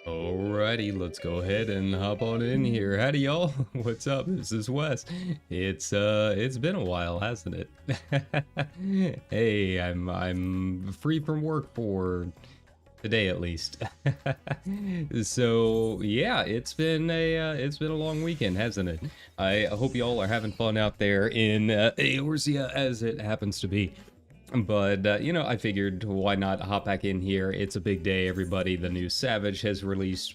Alrighty, let's go ahead and hop on in here. Howdy y'all. What's up? This is Wes. It's been a while, hasn't it? Hey, I'm free from work for today at least. So yeah, it's been a long weekend, hasn't it? I hope y'all are having fun out there in Eorzea as it happens to be. But, you know, I figured why not hop back in here. It's a big day, everybody. The new Savage has released.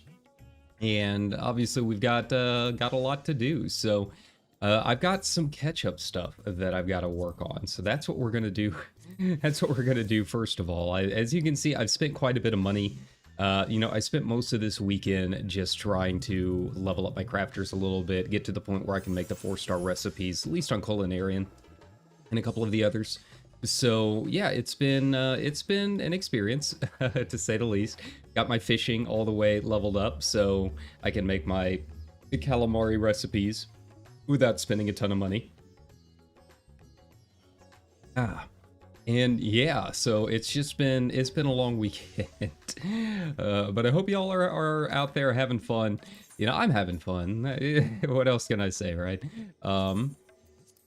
And obviously we've got a lot to do. So I've got some catch-up stuff that I've got to work on. So that's what we're going to do. That's what we're going to do first of all. As you can see, I've spent quite a bit of money. You know, I spent most of this weekend just trying to level up my crafters a little bit, get to the point where I can make the 4-star recipes, at least on Culinarian and a couple of the others. So yeah, it's been an experience to say the least. Got my fishing all the way leveled up so I can make my calamari recipes without spending a ton of money. And yeah, so it's been a long weekend. But I hope y'all are out there having fun. You know, I'm having fun. What else can I say, right?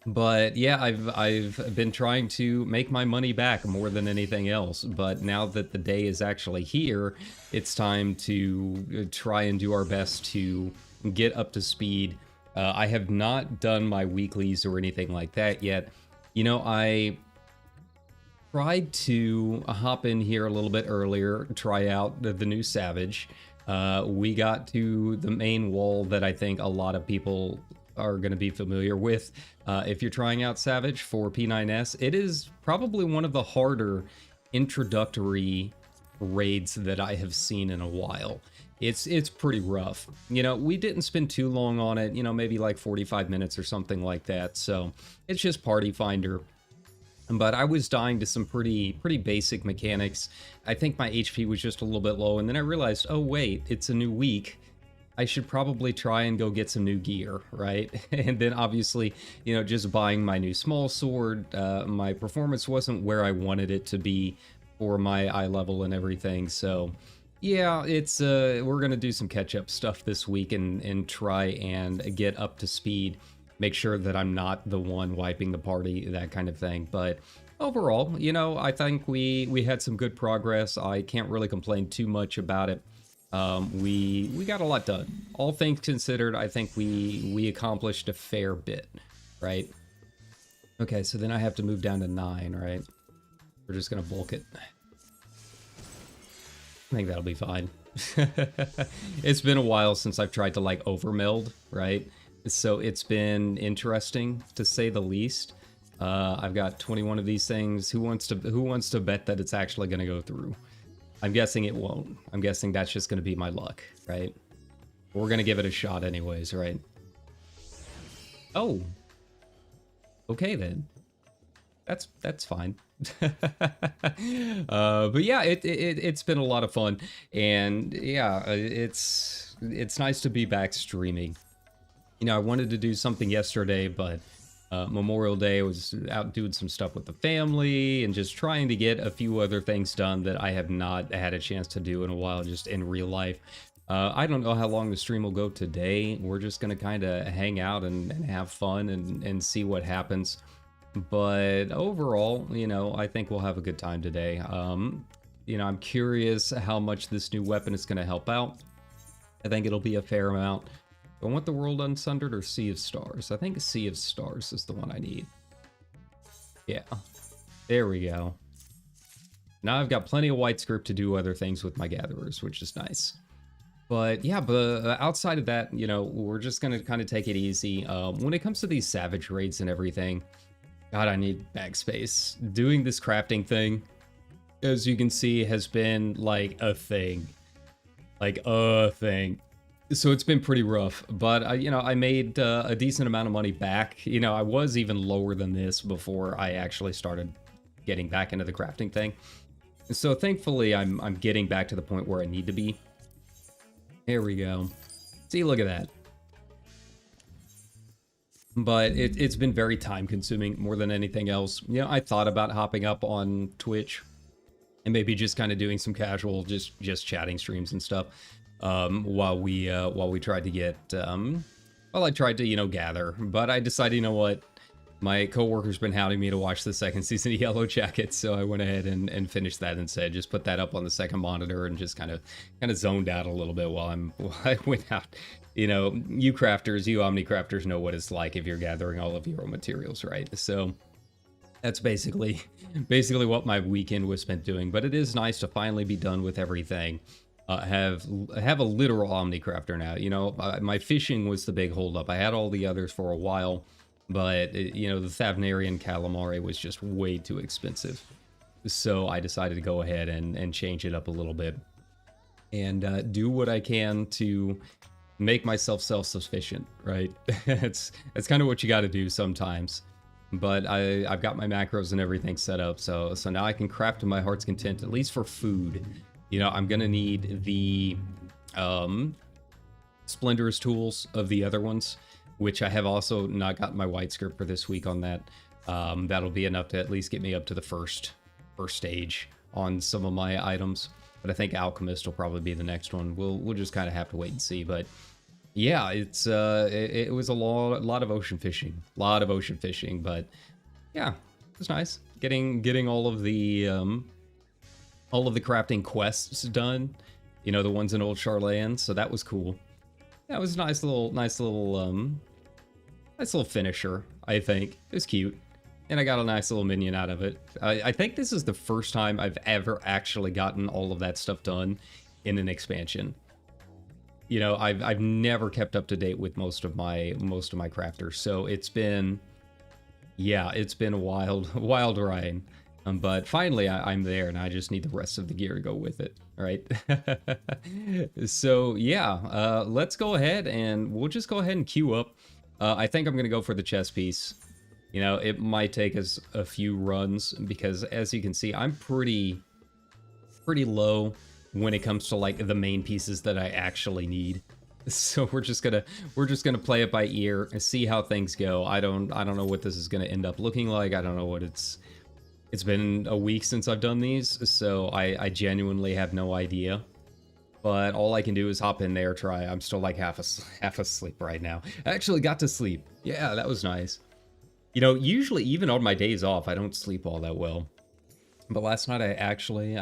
But yeah, I've been trying to make my money back more than anything else. But now that the day is actually here, it's time to try and do our best to get up to speed. I have not done my weeklies or anything like that yet. You know, I tried to hop in here a little bit earlier, try out the new Savage. We got to the main wall that I think a lot of people are going to be familiar with. If you're trying out Savage for P9S, it is probably one of the harder introductory raids that I have seen in a while. It's pretty rough. You know, we didn't spend too long on it, you know, maybe like 45 minutes or something like that. So it's just Party Finder. But I was dying to some pretty basic mechanics. I think my HP was just a little bit low, and then I realized, oh wait, it's a new week. I should probably try and go get some new gear, right? And then obviously, you know, just buying my new small sword, my performance wasn't where I wanted it to be for my eye level and everything. So yeah, it's we're gonna do some catch-up stuff this week and try and get up to speed, make sure that I'm not the one wiping the party, that kind of thing. But overall, you know, I think we had some good progress. I can't really complain too much about it. We got a lot done. All things considered, I think we accomplished a fair bit, right? Okay, so then I have to move down to 9, right? We're just gonna bulk it. I think that'll be fine. It's been a while since I've tried to like overmeld, right? So it's been interesting to say the least. I've got 21 of these things. Who wants to bet that it's actually gonna go through? I'm guessing it won't. I'm guessing that's just going to be my luck, right? We're going to give it a shot anyways, right? Oh. Okay then. That's fine. But yeah, it's been a lot of fun, and yeah, it's nice to be back streaming. You know, I wanted to do something yesterday, but Memorial Day, I was out doing some stuff with the family and just trying to get a few other things done that I have not had a chance to do in a while, just in real life. I don't know how long the stream will go today. We're just going to kind of hang out and have fun and see what happens. But overall, you know, I think we'll have a good time today. You know, I'm curious how much this new weapon is going to help out. I think it'll be a fair amount. Do I want the World Unsundered or Sea of Stars? I think Sea of Stars is the one I need. Yeah, there we go. Now I've got plenty of white script to do other things with my gatherers, which is nice. But yeah, but outside of that, you know, we're just gonna kind of take it easy. When it comes to these Savage raids and everything, God, I need backspace. Doing this crafting thing, as you can see, has been like a thing. Like a thing. So it's been pretty rough, but you know, I made a decent amount of money back. You know, I was even lower than this before I actually started getting back into the crafting thing. So thankfully, I'm getting back to the point where I need to be. Here we go. See, look at that. but it's been very time consuming more than anything else. You know, I thought about hopping up on Twitch and maybe just kind of doing some casual, just chatting streams and stuff, while we tried to get, well, I tried to, you know, gather, but I decided, you know what, my coworker's been hounding me to watch the second season of Yellow Jackets, so I went ahead and finished that instead. Just put that up on the second monitor and just kind of zoned out a little bit while I went out. You know, you crafters, you Omni crafters know what it's like if you're gathering all of your own materials, right? So that's basically what my weekend was spent doing. But it is nice to finally be done with everything. Have a literal Omni crafter now. You know, my fishing was the big holdup. I had all the others for a while, but you know, the Thavnarian calamari was just way too expensive. So I decided to go ahead and change it up a little bit and do what I can to make myself self-sufficient, right? It's kind of what you got to do sometimes. But I've got my macros and everything set up, so now I can craft to my heart's content, at least for food. You know, I'm gonna need the Splendorous tools of the other ones, which I have also not gotten my white script for this week on that. That'll be enough to at least get me up to the first stage on some of my items. But I think Alchemist will probably be the next one. We'll just kind of have to wait and see. But yeah, it was a lot of ocean fishing, but yeah, it was nice getting all of the crafting quests done, you know, the ones in Old Charlayan, so that was cool. Yeah, it was a nice little finisher, I think. It was cute, and I got a nice little minion out of it. I think this is the first time I've ever actually gotten all of that stuff done in an expansion. You know, I've never kept up to date with most of my crafters, so it's been a wild ride. But finally, I'm there, and I just need the rest of the gear to go with it, right? So yeah, let's go ahead and we'll just go ahead and queue up. I think I'm gonna go for the chest piece. You know, it might take us a few runs because, as you can see, I'm pretty low when it comes to like the main pieces that I actually need. So we're just gonna play it by ear and see how things go. I don't know what this is gonna end up looking like. I don't know what it's been a week since I've done these, so I genuinely have no idea. But all I can do is hop in there, try. I'm still like half asleep right now. I actually got to sleep. Yeah, that was nice. You know, usually even on my days off, I don't sleep all that well. But last night I actually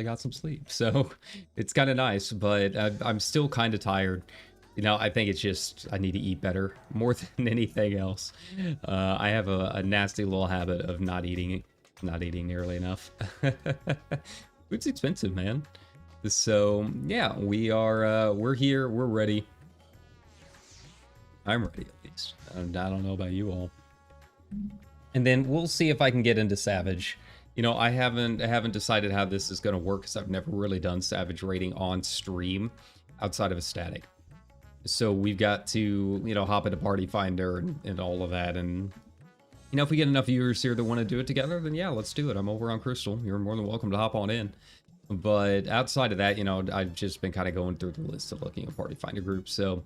got some sleep, so it's kind of nice. But I'm still kind of tired. You know, I think it's just I need to eat better more than anything else. I have a nasty little habit of not eating nearly enough. Food's expensive, man. So yeah, we're here, we're ready. I'm ready at least. I don't know about you all. And then we'll see if I can get into Savage. You know, I haven't decided how this is going to work because I've never really done Savage raiding on stream outside of a static. So we've got to, you know, hop into Party Finder and all of that. And, you know, if we get enough viewers here that want to do it together, then yeah, let's do it. I'm over on Crystal. You're more than welcome to hop on in. But outside of that, you know, I've just been kind of going through the list of looking at Party Finder groups. So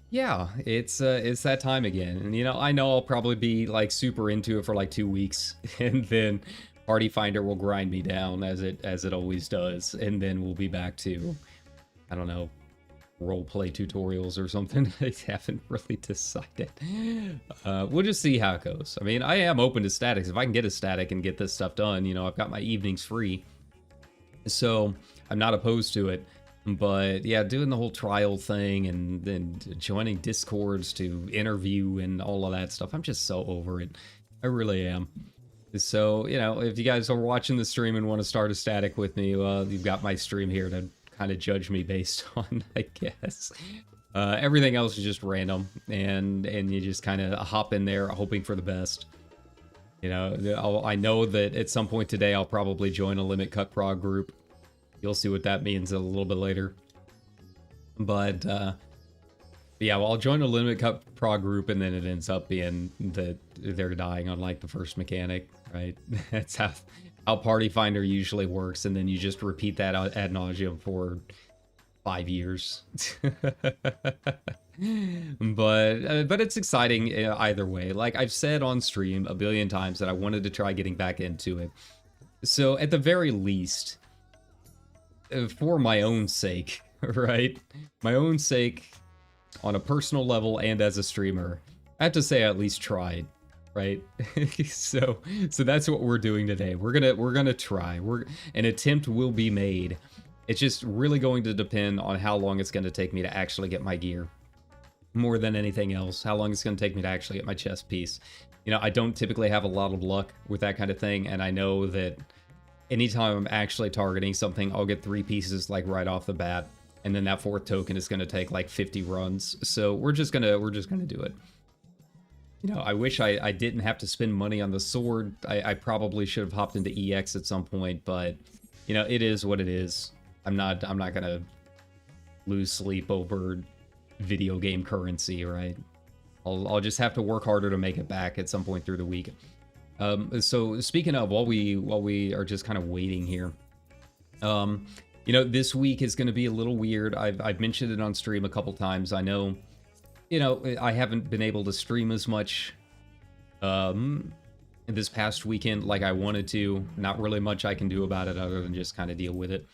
yeah, it's that time again. And, you know, I know I'll probably be like super into it for like 2 weeks and then Party Finder will grind me down as it always does. And then we'll be back to, I don't know, roleplay tutorials or something. I haven't really decided. We'll just see how it goes. I mean, I am open to statics. If I can get a static and get this stuff done, you know, I've got my evenings free. So I'm not opposed to it. But yeah, doing the whole trial thing and then joining Discords to interview and all of that stuff, I'm just so over it. I really am. So, you know, if you guys are watching the stream and want to start a static with me, you've got my stream here to kind of judge me based on, I guess. Everything else is just random, and you just kind of hop in there hoping for the best. You know, I know that at some point today I'll probably join a Limit Cut Prog group. You'll see what that means a little bit later. But yeah, well, I'll join a Limit Cut Prog group, and then it ends up being that they're dying on like the first mechanic, right? That's how Party Finder usually works, and then you just repeat that ad nauseum for 5 years. But it's exciting either way. Like I've said on stream a billion times that I wanted to try getting back into it. So at the very least, for my own sake, right? My own sake, on a personal level and as a streamer, I have to say I at least tried, right? so that's what we're doing today. We're gonna try. An attempt will be made. It's just really going to depend on how long it's going to take me to actually get my gear. More than anything else, how long it's going to take me to actually get my chest piece. You know, I don't typically have a lot of luck with that kind of thing, and I know that anytime I'm actually targeting something, I'll get 3 pieces like right off the bat, and then that 4th token is going to take like 50 runs. So we're just gonna do it. You know, I wish I didn't have to spend money on the sword. I probably should have hopped into EX at some point, but you know, it is what it is. I'm not gonna lose sleep over video game currency, right? I'll just have to work harder to make it back at some point through the week. So speaking of, while we are just kind of waiting here, you know, this week is going to be a little weird. I've mentioned it on stream a couple times. I know, you know, I haven't been able to stream as much this past weekend like I wanted to. Not really much I can do about it other than just kind of deal with it.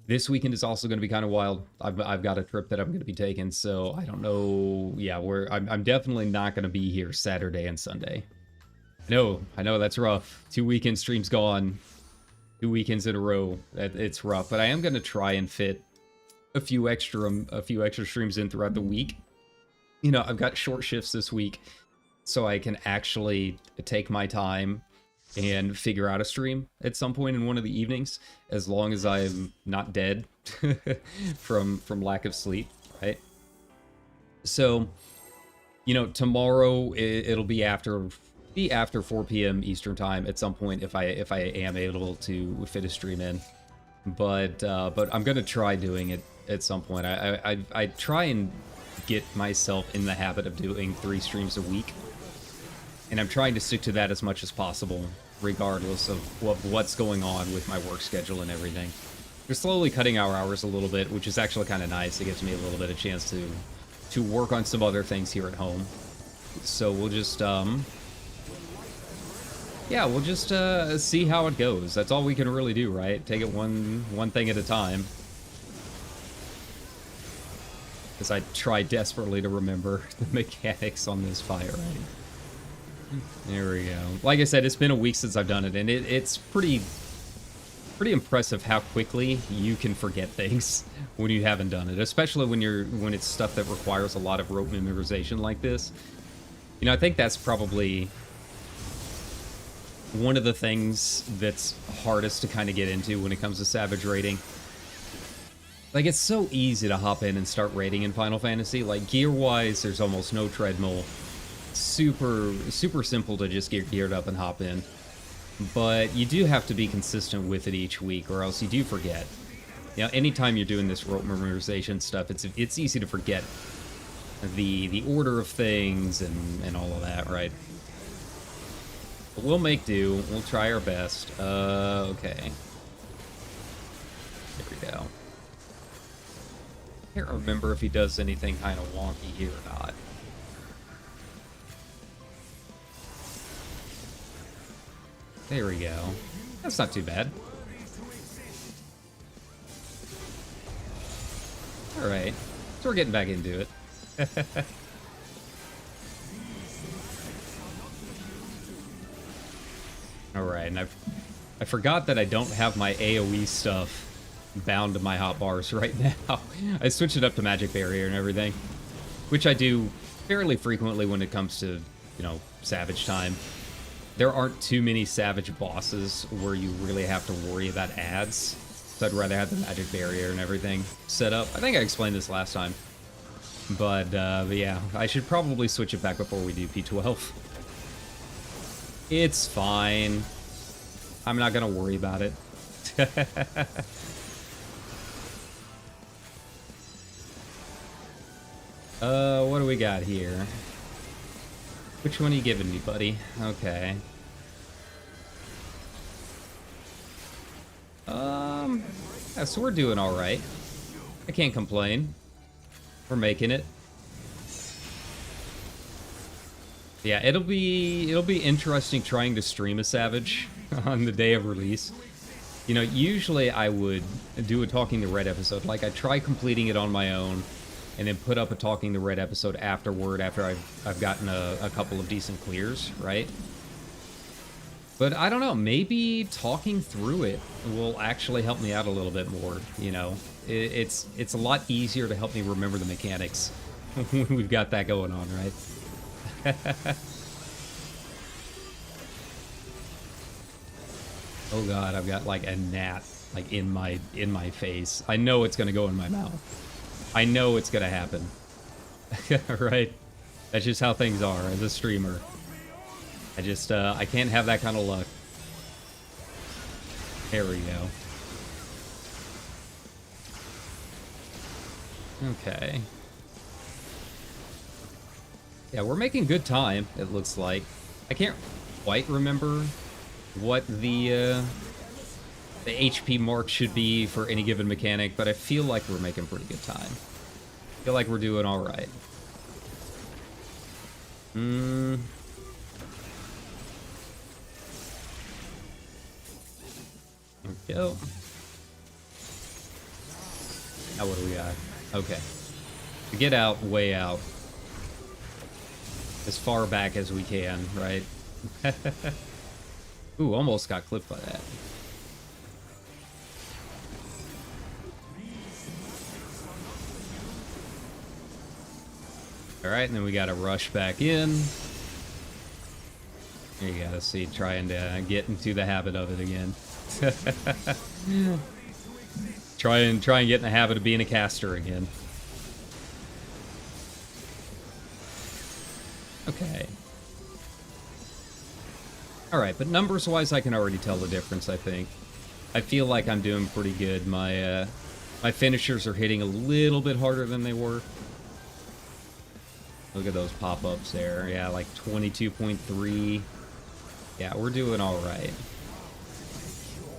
This weekend is also going to be kind of wild. I've got a trip that I'm going to be taking, so I don't know. Yeah, I'm definitely not going to be here Saturday and Sunday. I know that's rough. 2 weekend streams gone, 2 weekends in a row. It's rough, but I am going to try and fit a few extra streams in throughout the week. You know, I've got short shifts this week, so I can actually take my time and figure out a stream at some point in one of the evenings, as long as I'm not dead from lack of sleep, right? So, you know, tomorrow it'll be after 4 p.m. Eastern time at some point if I am able to fit a stream in. But I'm gonna try doing it at some point. I try and get myself in the habit of doing 3 streams a week, and I'm trying to stick to that as much as possible, regardless of what's going on with my work schedule and everything. We're slowly cutting our hours a little bit, which is actually kind of nice. It gives me a little bit of chance to work on some other things here at home. So we'll just yeah, we'll just see how it goes. That's all we can really do, right? Take it one thing at a time. As I try desperately to remember the mechanics on this fire, right? There we go. Like I said, it's been a week since I've done it, and it's pretty impressive how quickly you can forget things when you haven't done it, especially when it's stuff that requires a lot of rope memorization like this. You know, I think that's probably one of the things that's hardest to kind of get into when it comes to Savage raiding. Like, it's so easy to hop in and start raiding in Final Fantasy. Like, gear-wise, there's almost no treadmill. Super simple to just get geared up and hop in. But you do have to be consistent with it each week, or else you do forget. You know, anytime you're doing this rope memorization stuff, it's easy to forget the order of things and all of that, right? But we'll make do. We'll try our best. Okay. There we go. I can't remember if he does anything kind of wonky here or not. There we go. That's not too bad. Alright. So we're getting back into it. Alright, and I forgot that I don't have my AoE stuff bound to my hotbars right now. I switched it up to Magic Barrier and everything, which I do fairly frequently when it comes to, you know, Savage time. There aren't too many Savage bosses where you really have to worry about ads, so I'd rather have the Magic Barrier and everything set up. I think I explained this last time, but yeah, I should probably switch it back before we do P12. It's fine. I'm not gonna worry about it. What do we got here? Which one are you giving me, buddy? Okay. Yeah, so we're doing all right. I can't complain. We're making it. Yeah, it'll be interesting trying to stream a Savage on the day of release. You know, usually I would do a Talking to Red episode. Like, I try completing it on my own, and then put up a Talking to Red episode afterward after I've gotten a couple of decent clears, right? But I don't know, maybe talking through it will actually help me out a little bit more, you know? It's a lot easier to help me remember the mechanics when we've got that going on, right? Oh god, I've got like a gnat like in my face. I know it's gonna go in my mouth. I know it's gonna happen. Right? That's just how things are as a streamer. I can't have that kind of luck. There we go. Okay. Yeah, we're making good time, it looks like. I can't quite remember what the HP mark should be for any given mechanic, but I feel like we're making pretty good time. I feel like we're doing all right. There we go. Now what do we got? Okay. To get out, way out. As far back as we can, right? Ooh, almost got clipped by that. Alright, and then we gotta rush back in. There you go, see, trying to get into the habit of it again. Try and get in the habit of being a caster again. Okay. Alright, but numbers-wise, I can already tell the difference, I think. I feel like I'm doing pretty good. My finishers are hitting a little bit harder than they were. Look at those pop-ups there. Yeah, like 22.3. Yeah, we're doing alright.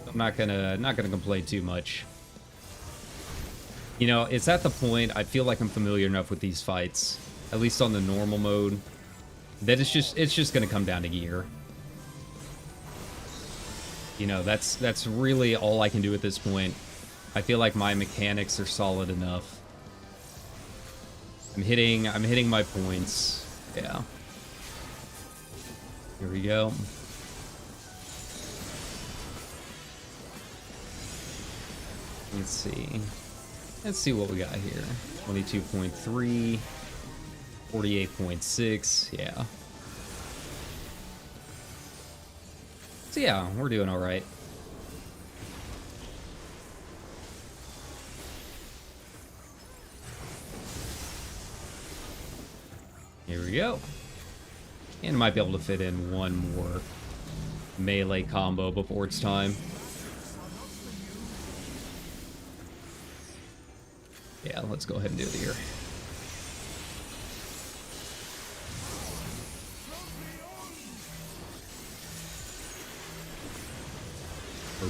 I'm not gonna complain too much. You know, it's at the point, I feel like I'm familiar enough with these fights, at least on the normal mode, that it's just gonna come down to gear. You know, that's really all I can do at this point. I feel like my mechanics are solid enough. I'm hitting my points. Yeah. Here we go. Let's see. Let's see what we got here. 22.3, 48.6, yeah. So yeah, we're doing all right. Here we go. And might be able to fit in one more melee combo before it's time. Yeah, let's go ahead and do it here.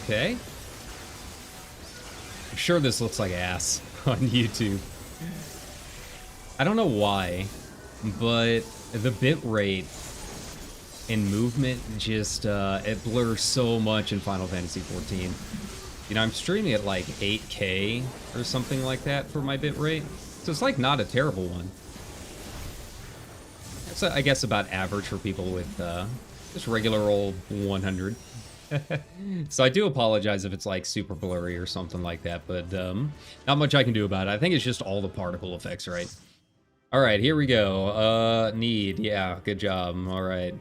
Okay. I'm sure this looks like ass on YouTube. I don't know why, but the bit rate and movement just, it blurs so much in Final Fantasy XIV. You know, I'm streaming at like 8K or something like that for my bit rate, so it's like not a terrible one. It's, I guess, about average for people with just regular old 100. So I do apologize if it's like super blurry or something like that, but not much I can do about it. I think it's just all the particle effects, right? All right, here we go. Need, yeah, good job. All right.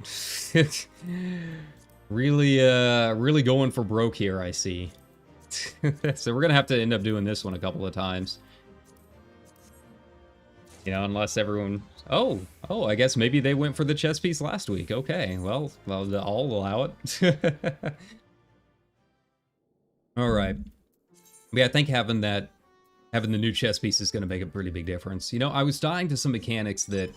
Really going for broke here, I see. So we're gonna have to end up doing this one a couple of times. You know, unless everyone... Oh, I guess maybe they went for the chess piece last week. Okay, well, I'll allow it. All right. But yeah, I think having the new chess piece is going to make a pretty big difference. You know, I was dying to some mechanics that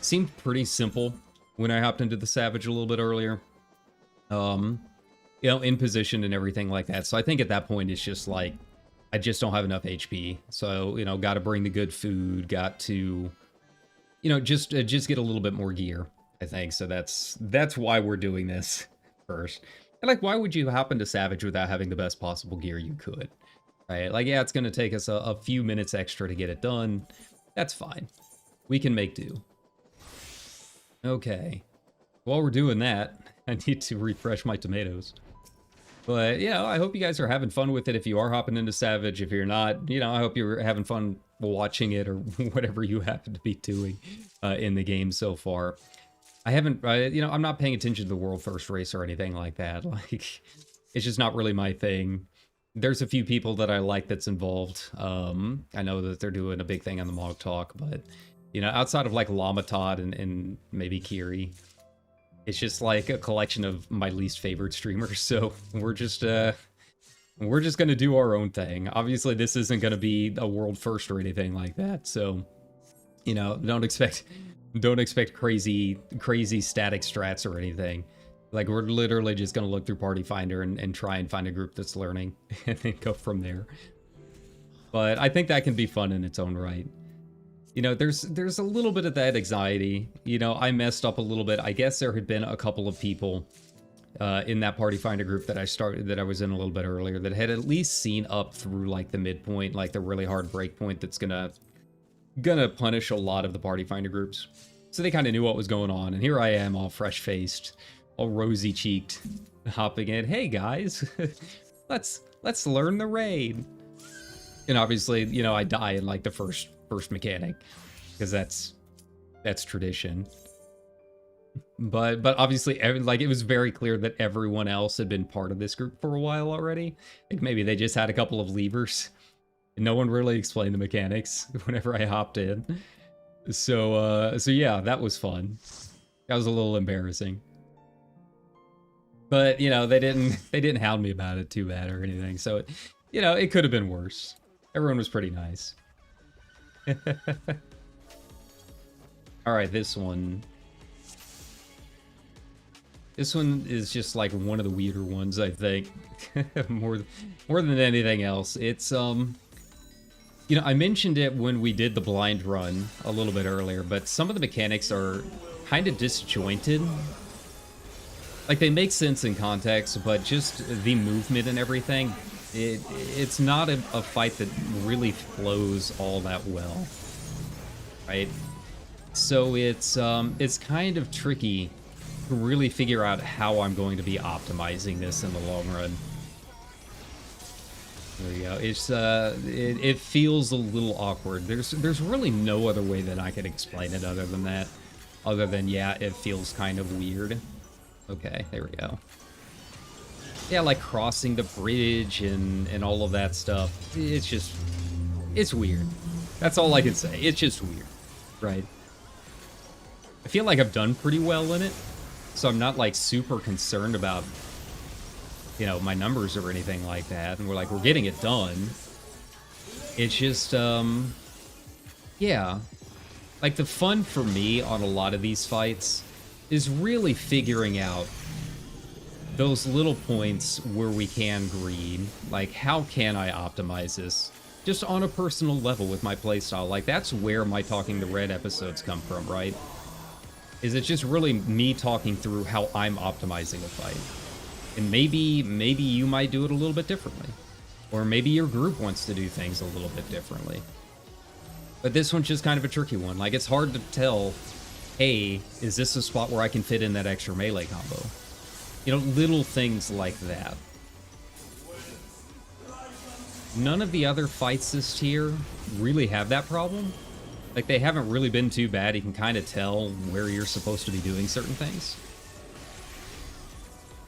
seemed pretty simple when I hopped into the Savage a little bit earlier. You know, in position and everything like that. So I think at that point, it's just like, I just don't have enough HP. So, you know, got to bring the good food, got to, you know, just get a little bit more gear, I think. So that's why we're doing this first. And like, why would you hop into Savage without having the best possible gear you could? Right? Like, yeah, it's going to take us a few minutes extra to get it done. That's fine. We can make do. Okay. While we're doing that, I need to refresh my tomatoes. But, you know, I hope you guys are having fun with it if you are hopping into Savage. If you're not, you know, I hope you're having fun watching it or whatever you happen to be doing in the game so far. I haven't, you know, I'm not paying attention to the World First Race or anything like that. Like, it's just not really my thing. There's a few people that I like that's involved. I know that they're doing a big thing on the Mog Talk, but, you know, outside of like Llama Todd and maybe Kiri, it's just like a collection of my least favorite streamers. So we're just gonna do our own thing. Obviously, this isn't gonna be a world first or anything like that. So, you know, don't expect crazy static strats or anything. Like, we're literally just gonna look through Party Finder and try and find a group that's learning and then go from there. But I think that can be fun in its own right. You know, there's a little bit of that anxiety. You know, I messed up a little bit. I guess there had been a couple of people in that Party Finder group that I was in a little bit earlier that had at least seen up through like the midpoint, like the really hard breakpoint that's gonna punish a lot of the Party Finder groups. So they kind of knew what was going on, and here I am, all fresh-faced, all rosy-cheeked, hopping in. Hey guys, let's learn the raid. And obviously, you know, I die in like the first mechanic, because that's tradition. But obviously, like, it was very clear that everyone else had been part of this group for a while already. Like, maybe they just had a couple of levers, and no one really explained the mechanics whenever I hopped in. So yeah, that was fun. That was a little embarrassing. But, you know, they didn't hound me about it too bad or anything. So, you know, it could have been worse. Everyone was pretty nice. All right, this one is just like one of the weirder ones, I think. more than anything else. It's you know, I mentioned it when we did the blind run a little bit earlier, but some of the mechanics are kind of disjointed. Like, they make sense in context, but just the movement and everything, it's not a fight that really flows all that well, right? So it's kind of tricky to really figure out how I'm going to be optimizing this in the long run. There you go. It's it feels a little awkward. There's really no other way that I can explain it other than that. Other than, yeah, it feels kind of weird. Okay, there we go. Yeah, like crossing the bridge and all of that stuff. It's weird. That's all I can say. It's just weird, right? I feel like I've done pretty well in it, so I'm not like super concerned about, you know, my numbers or anything like that. And we're getting it done. It's just, yeah. Like, the fun for me on a lot of these fights is really figuring out those little points where we can greed. Like, how can I optimize this? Just on a personal level with my playstyle. Like, that's where my Talking the Red episodes come from, right? Is it's just really me talking through how I'm optimizing a fight. And maybe you might do it a little bit differently. Or maybe your group wants to do things a little bit differently. But this one's just kind of a tricky one. Like, it's hard to tell, hey, is this a spot where I can fit in that extra melee combo? You know, little things like that. None of the other fights this tier really have that problem. Like, they haven't really been too bad. You can kind of tell where you're supposed to be doing certain things.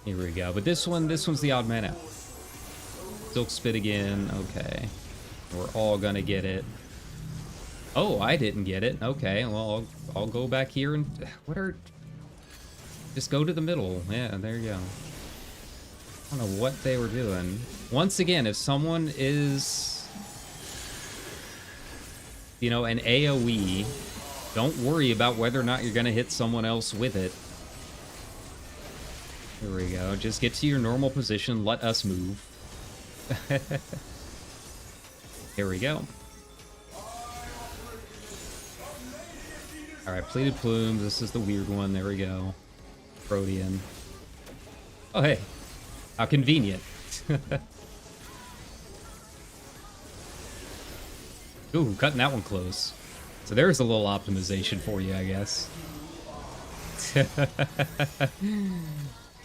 Here we go. But this one's the odd man out. Silk Spit again. Okay. We're all gonna get it. Oh, I didn't get it. Okay, well, I'll go back here and... Just go to the middle. Yeah, there you go. I don't know what they were doing. Once again, if someone is, you know, an AoE, don't worry about whether or not you're going to hit someone else with it. Here we go. Just get to your normal position. Let us move. Here we go. Alright, pleated plumes. This is the weird one. There we go. Protean. Oh, hey. How convenient. Ooh, cutting that one close. So there's a little optimization for you, I guess.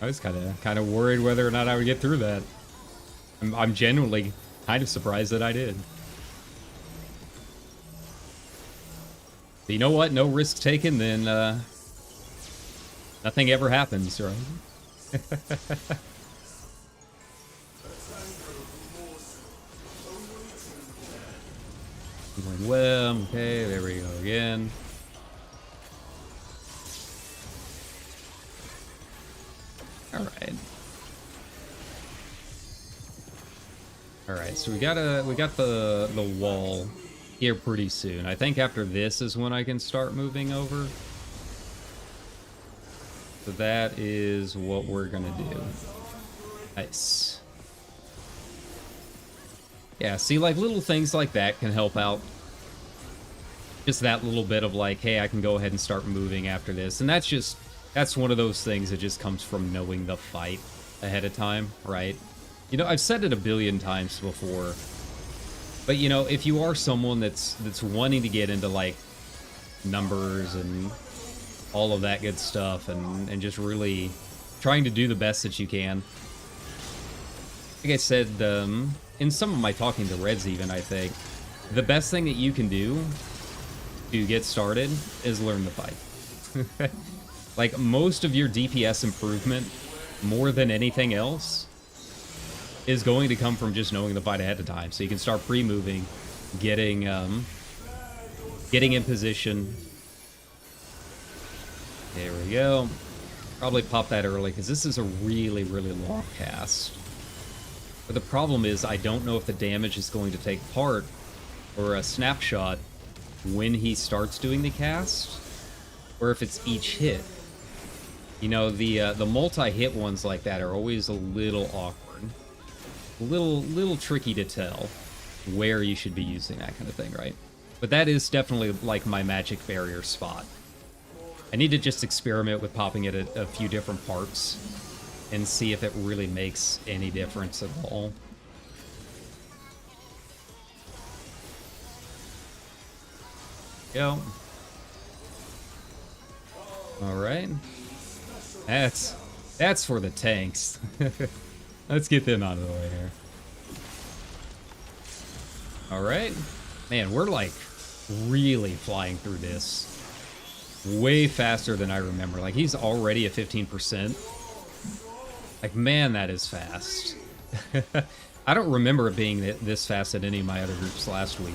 I was kind of worried whether or not I would get through that. I'm genuinely kind of surprised that I did. But you know what? No risk taken, then nothing ever happens, right? Going well. Okay, there we go again. All right. All right, so we got the wall here pretty soon. I think after this is when I can start moving over. So that is what we're gonna do. Nice. Yeah, see, like, little things like that can help out. Just that little bit of like, hey, I can go ahead and start moving after this. And that's one of those things that just comes from knowing the fight ahead of time, right? You know, I've said it a billion times before, but you know, if you are someone that's wanting to get into like numbers and all of that good stuff and just really trying to do the best that you can. Like I said, in some of my talking to Reds even, I think, the best thing that you can do to get started is learn the fight. Like, most of your DPS improvement, more than anything else, is going to come from just knowing the fight ahead of time. So you can start pre-moving, getting in position. There we go. Probably pop that early, because this is a really, really long cast. But the problem is, I don't know if the damage is going to take part, or a snapshot, when he starts doing the cast, or if it's each hit. You know, the multi-hit ones like that are always a little awkward. A little tricky to tell where you should be using that kind of thing, right? But that is definitely like my magic barrier spot. I need to just experiment with popping it at a few different parts and see if it really makes any difference at all. Go. All right. That's for the tanks. Let's get them out of the way here. All right. Man, we're like really flying through this. Way faster than I remember. Like, he's already at 15%. Like, man, that is fast. I don't remember it being this fast at any of my other groups last week.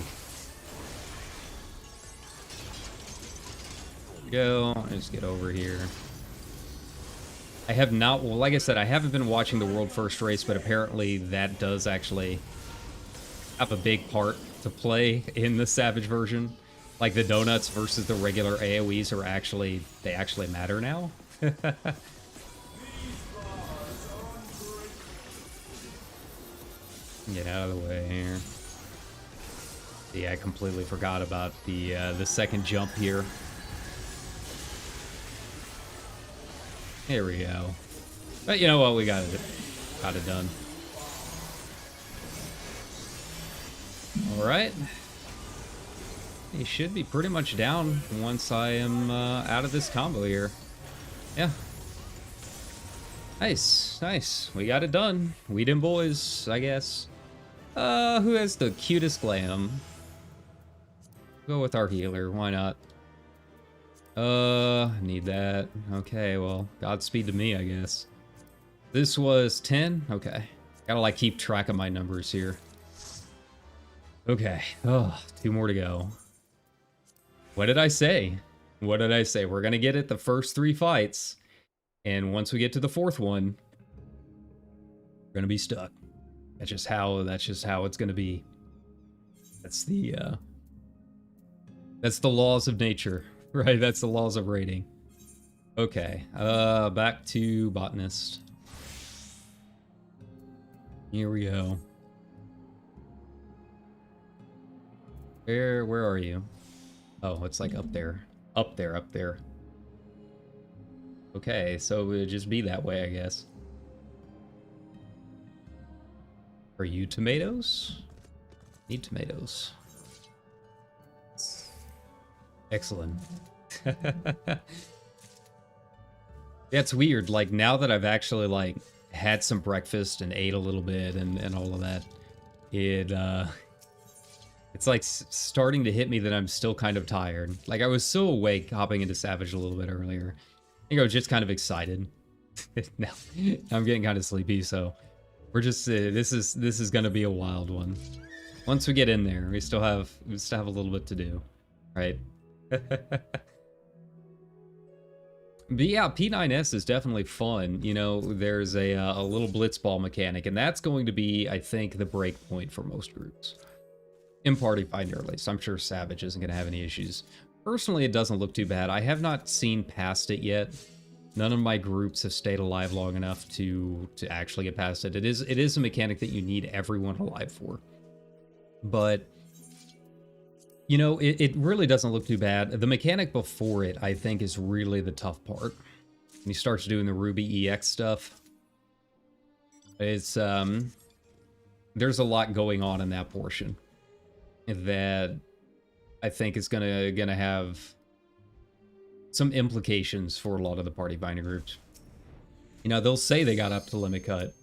There we go. Let's get over here. I have not, well, like I said, I haven't been watching the World First Race, but apparently that does actually have a big part to play in the Savage version. Like, the donuts versus the regular AoEs are actually, they actually matter now. Get out of the way here. Yeah, I completely forgot about the second jump here. Here we go. But you know what? We got it done. All right. He should be pretty much down once I am out of this combo here. Yeah. Nice, nice. We got it done. We them boys, I guess. Who has the cutest glam? Go with our healer. Why not? Need that. Okay, well, Godspeed to me, I guess. This was 10? Okay. Gotta, like, keep track of my numbers here. Okay. Oh, 2 more to go. What did I say? What did I say? We're gonna get it the first 3 fights. And once we get to the 4th one, we're gonna be stuck. That's just how it's gonna be. That's the laws of nature. Right, that's the laws of raiding. Okay, back to Botanist. Here we go. Where are you? Oh, it's like up there. Up there, up there. Okay, so it would just be that way, I guess. Are you tomatoes? Need tomatoes. Excellent. Yeah, it's weird. Like, now that I've actually, like, had some breakfast and ate a little bit and all of that, it's like starting to hit me that I'm still kind of tired. Like, I was so awake hopping into Savage a little bit earlier. I think I was just kind of excited. Now I'm getting kind of sleepy, so we're just this is gonna be a wild one. Once we get in there, we still have a little bit to do, right? But yeah, P9S is definitely fun. You know, there's a little blitzball mechanic, and that's going to be, I think, the break point for most groups. In Party Finder, at least. I'm sure Savage isn't going to have any issues. Personally, it doesn't look too bad. I have not seen past it yet. None of my groups have stayed alive long enough to actually get past it. It is a mechanic that you need everyone alive for. But you know, it really doesn't look too bad. The mechanic before it, I think, is really the tough part. When he starts doing the Ruby EX stuff, it's there's a lot going on in that portion that I think is gonna have some implications for a lot of the Party Finder groups. You know, they'll say they got up to limit cut,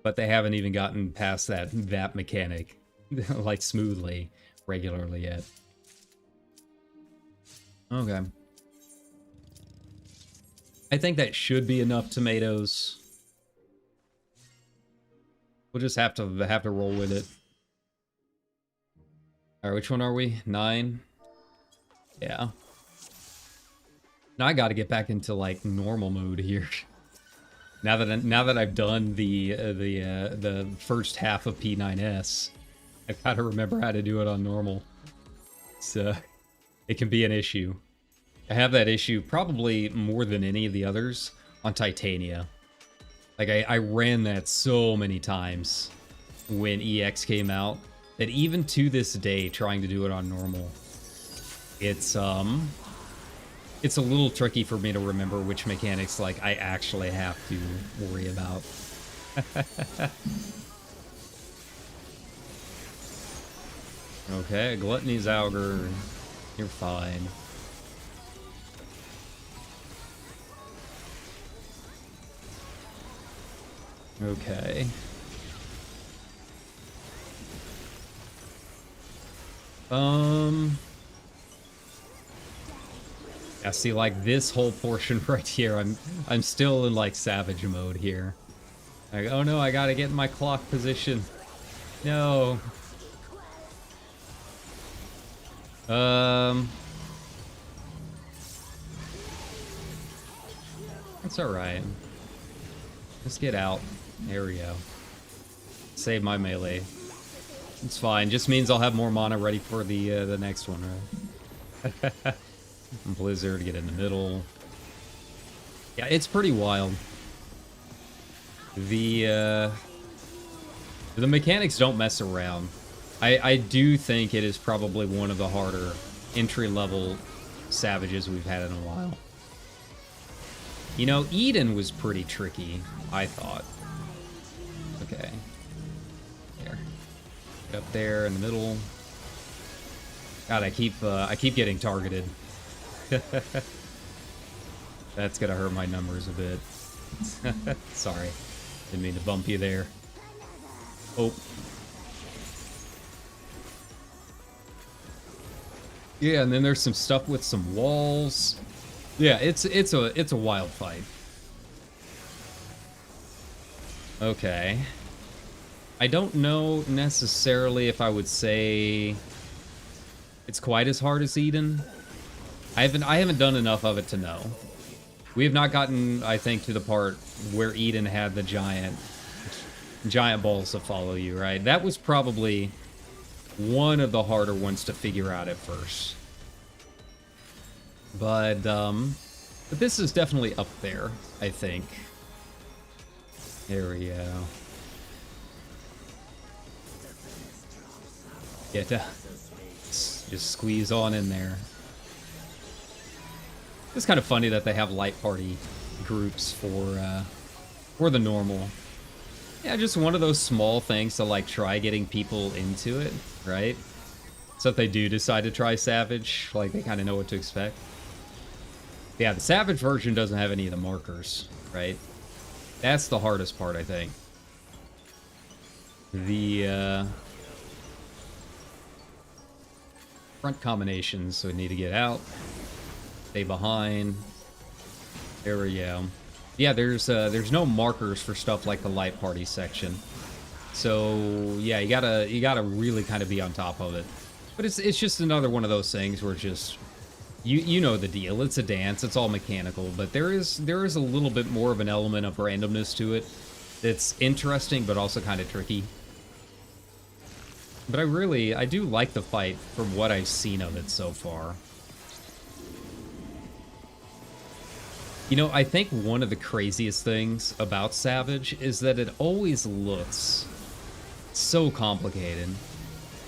but they haven't even gotten past that mechanic like smoothly. Regularly yet. Okay. I think that should be enough tomatoes. We'll just have to roll with it. All right, which one are we? 9. Yeah. Now I got to get back into like normal mode here. Now that I've done the first half of P9S. I've got to remember how to do it on normal. So it can be an issue. I have that issue probably more than any of the others on Titania. Like I ran that so many times when EX came out that even to this day trying to do it on normal, it's a little tricky for me to remember which mechanics like I actually have to worry about. Okay, Gluttony's Augur. You're fine. Okay. Yeah, see, like, this whole portion right here, I'm still in, like, Savage mode here. Like, oh no, I gotta get in my clock position. No. That's alright. Let's get out. There we go. Save my melee. It's fine. Just means I'll have more mana ready for the next one, right? Blizzard, get in the middle. Yeah, it's pretty wild. The mechanics don't mess around. I do think it is probably one of the harder entry-level Savages we've had in a while. You know, Eden was pretty tricky, I thought. Okay. There. Get up there in the middle. God, I keep getting targeted. That's gonna hurt my numbers a bit. Sorry. Didn't mean to bump you there. Oh. Yeah, and then there's some stuff with some walls. Yeah, it's a wild fight. Okay. I don't know necessarily if I would say it's quite as hard as Eden. I haven't done enough of it to know. We have not gotten, I think, to the part where Eden had the giant balls to follow you, right? That was probably one of the harder ones to figure out at first. But this is definitely up there, I think. There we go. Just squeeze on in there. It's kind of funny that they have light party groups for the normal. Yeah, just one of those small things to like try getting people into it, right? So if they do decide to try Savage, like they kind of know what to expect. Yeah, the Savage version doesn't have any of the markers, right? That's the hardest part, I think. The front combinations, so we need to get out, stay behind. There we go. Yeah, there's no markers for stuff like the light party section. So yeah, you gotta really kind of be on top of it. But it's just another one of those things where just you know the deal. It's a dance. It's all mechanical, but there is a little bit more of an element of randomness to it that's interesting, but also kind of tricky. But I do like the fight from what I've seen of it so far. You know, I think one of the craziest things about Savage is that it always looks so complicated.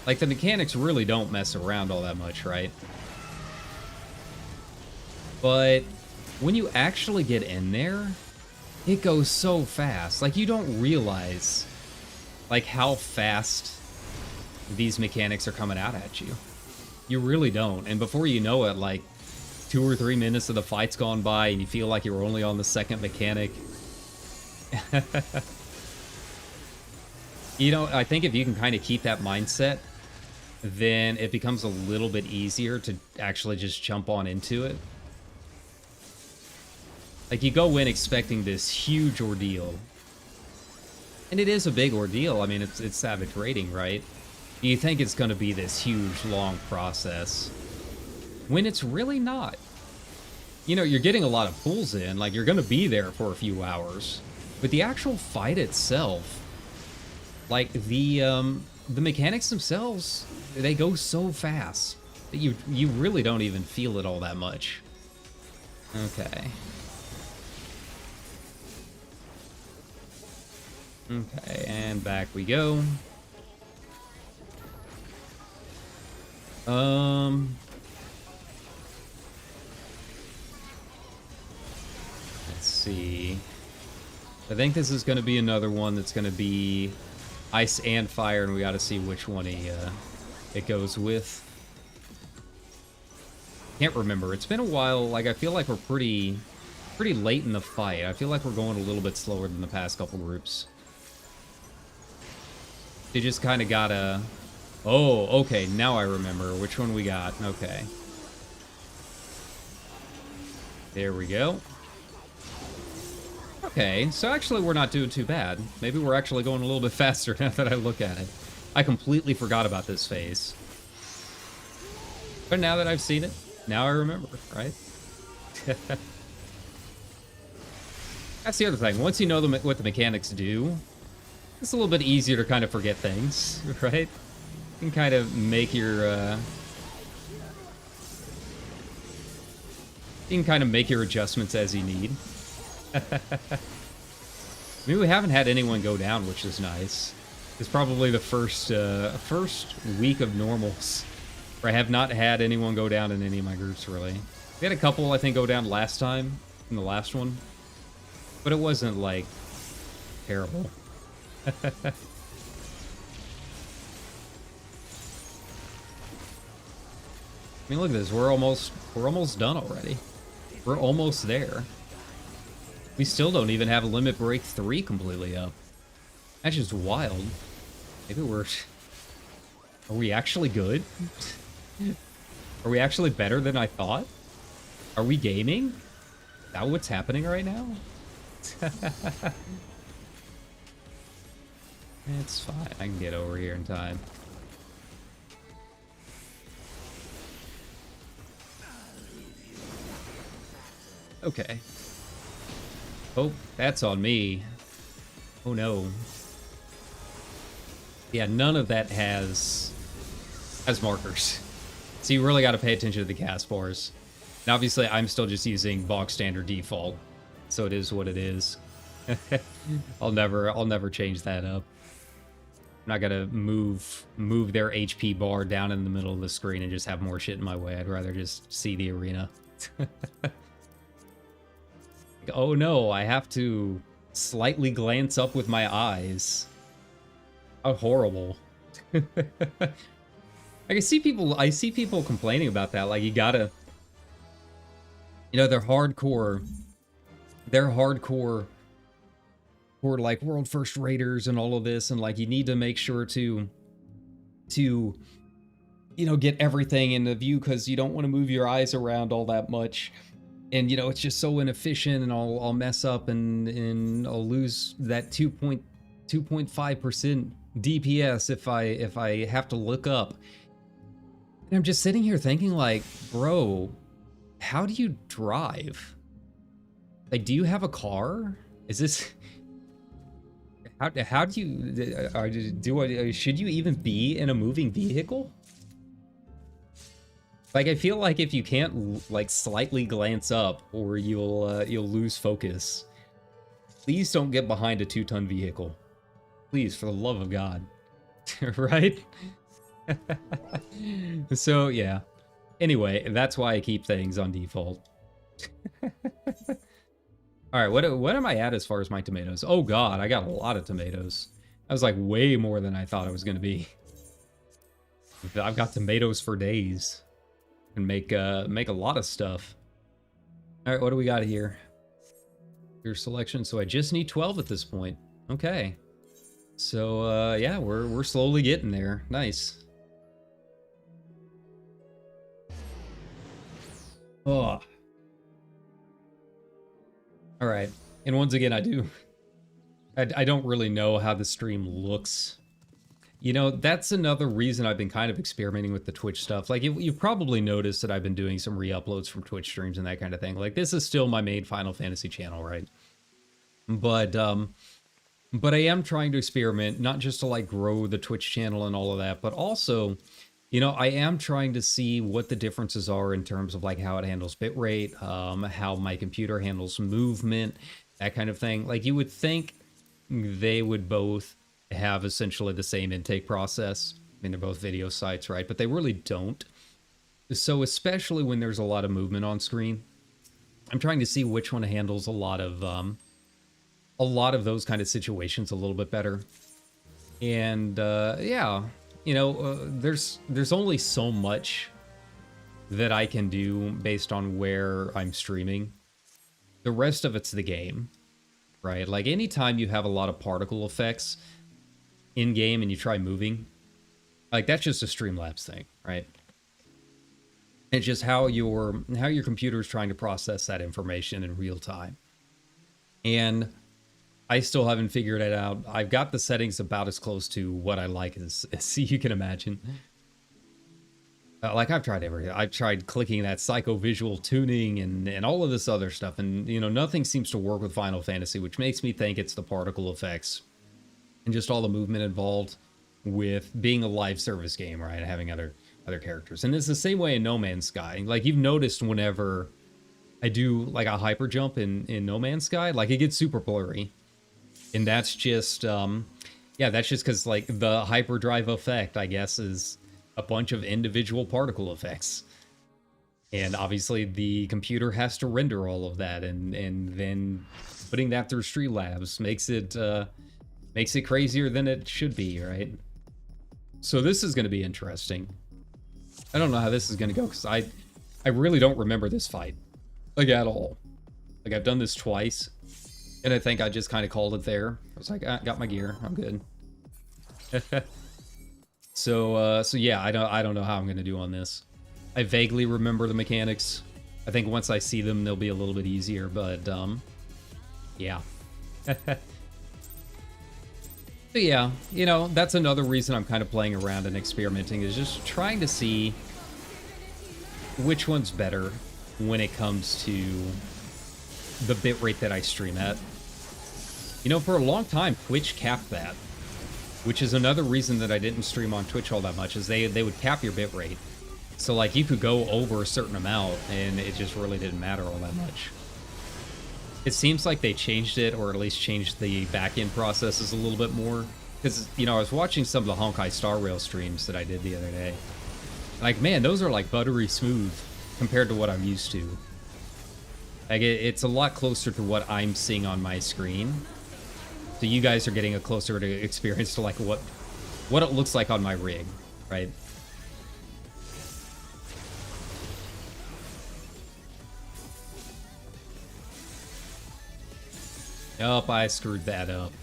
Like, the mechanics really don't mess around all that much, right? But when you actually get in there, it goes so fast. Like, you don't realize, like, how fast these mechanics are coming out at you. You really don't. And before you know it, like, 2 or 3 minutes of the fight's gone by and you feel like you're only on the second mechanic. You know, I think if you can kind of keep that mindset, then it becomes a little bit easier to actually just jump on into it. Like, you go in expecting this huge ordeal. And it is a big ordeal. I mean, it's Savage rating, right? You think it's going to be this huge, long process, when it's really not. You know, you're getting a lot of pulls in, like, you're going to be there for a few hours. But the actual fight itself, like, the mechanics themselves, they go so fast that you really don't even feel it all that much. Okay. Okay, and back we go. Let's see. I think this is going to be another one that's going to be ice and fire, and we got to see which one it goes with. Can't remember. It's been a while. Like, I feel like we're pretty late in the fight. I feel like we're going a little bit slower than the past couple groups. You just kind of gotta... Oh, okay, now I remember which one we got. Okay. There we go. Okay, so actually we're not doing too bad. Maybe we're actually going a little bit faster now that I look at it. I completely forgot about this phase. But now that I've seen it, now I remember, right? That's the other thing. Once you know what the mechanics do, it's a little bit easier to kind of forget things, right? You can kind of make your, you can kind of make your adjustments as you need. I mean, we haven't had anyone go down, which is nice. It's probably the first week of normals where I have not had anyone go down in any of my groups, really. We had a couple, I think, go down last time, in the last one. But it wasn't, like, terrible. I mean, look at this. We're almost done already. We're almost there. We still don't even have Limit Break 3 completely up. That's just wild. Maybe we're... Are we actually good? Are we actually better than I thought? Are we gaming? Is that what's happening right now? It's fine. I can get over here in time. Okay. Oh, that's on me. Oh no. Yeah, none of that has markers. So you really got to pay attention to the cast bars. And obviously, I'm still just using bog standard default, so it is what it is. I'll never change that up. not gonna move their HP bar down in the middle of the screen and just have more shit in my way. I'd rather just see the arena. Oh no, I have to slightly glance up with my eyes. How horrible. Like I see people complaining about that. Like you gotta, you know, they're hardcore for like world first raiders and all of this, and like you need to make sure to you know, get everything in the view because you don't want to move your eyes around all that much. And you know, it's just so inefficient, and I'll mess up and I'll lose that 2.5% DPS if I have to look up. And I'm just sitting here thinking like, bro, how do you drive? Like, do you have a car? Is this how do you should you even be in a moving vehicle? Like, I feel like if you can't like slightly glance up, or you'll lose focus. Please don't get behind a 2-ton vehicle. Please, for the love of God. Right? So yeah. Anyway, that's why I keep things on default. All right, what am I at as far as my tomatoes? Oh God, I got a lot of tomatoes. That was like way more than I thought it was gonna be. I've got tomatoes for days. And make a lot of stuff. All right, what do we got here? Your selection. So I just need 12 at this point. Okay. So yeah, we're slowly getting there. Nice. Oh. All right, and once again, I don't really know how the stream looks. You know, that's another reason I've been kind of experimenting with the Twitch stuff. Like, you probably noticed that I've been doing some re-uploads from Twitch streams and that kind of thing. Like, this is still my main Final Fantasy channel, right? But I am trying to experiment, not just to, like, grow the Twitch channel and all of that, but also, you know, I am trying to see what the differences are in terms of, like, how it handles bitrate, how my computer handles movement, that kind of thing. Like, you would think they would both have essentially the same intake process. I mean, they're both video sites, right? But they really don't. So especially when there's a lot of movement on screen, I'm trying to see which one handles a lot of those kind of situations a little bit better. And yeah, you know, there's only so much that I can do based on where I'm streaming. The rest of it's the game, right? Like, anytime you have a lot of particle effects in game and you try moving, like, that's just a Streamlabs thing, right? It's just how your computer is trying to process that information in real time. And I still haven't figured it out. I've got the settings about as close to what I like as you can imagine. Like, I've tried everything. I've tried clicking that psycho-visual tuning and all of this other stuff, and you know, nothing seems to work with Final Fantasy, which makes me think it's the particle effects and just all the movement involved with being a live service game, right? Having other characters. And it's the same way in No Man's Sky. Like, you've noticed whenever I do like a hyper jump in No Man's Sky, like, it gets super blurry. And that's just yeah, that's just because, like, the hyperdrive effect, I guess, is a bunch of individual particle effects. And obviously the computer has to render all of that, and then putting that through Streamlabs makes it crazier than it should be, right? So this is going to be interesting. I don't know how this is going to go, because I really don't remember this fight, like, at all. Like, I've done this twice, and I think I just kind of called it there. I was like, I got my gear, I'm good. So yeah, I don't know how I'm going to do on this. I vaguely remember the mechanics. I think once I see them, they'll be a little bit easier, but yeah. But yeah, you know, that's another reason I'm kind of playing around and experimenting, is just trying to see which one's better when it comes to the bitrate that I stream at. You know, for a long time, Twitch capped that, which is another reason that I didn't stream on Twitch all that much, is they would cap your bitrate. So, like, you could go over a certain amount, and it just really didn't matter all that much. It seems like they changed it, or at least changed the back-end processes a little bit more. Because, you know, I was watching some of the Honkai Star Rail streams that I did the other day. Like, man, those are like buttery smooth compared to what I'm used to. Like, it's a lot closer to what I'm seeing on my screen. So you guys are getting a closer to experience to like what it looks like on my rig, right? Oh, I screwed that up.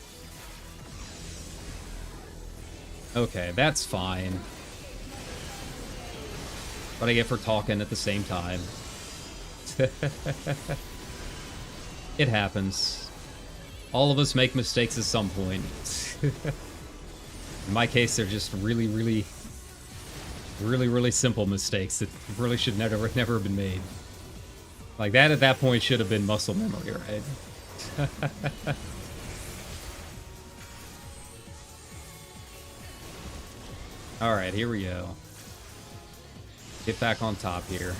Okay, that's fine. What I get for talking at the same time. It happens. All of us make mistakes at some point. In my case, they're just really, really, really, really simple mistakes that really should never have been made. Like that at that point should have been muscle memory, right? Alright, here we go. Get back on top here.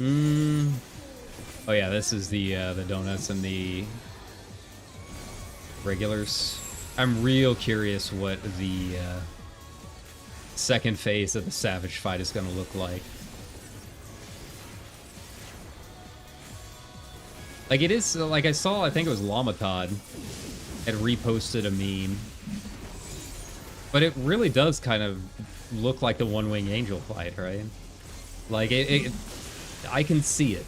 Oh yeah, this is the donuts and the regulars. I'm real curious what the second phase of the Savage fight is going to look like. Like it is, like I saw, I think it was Lamatod had reposted a meme. But it really does kind of look like the One Wing Angel fight, right? Like I can see it.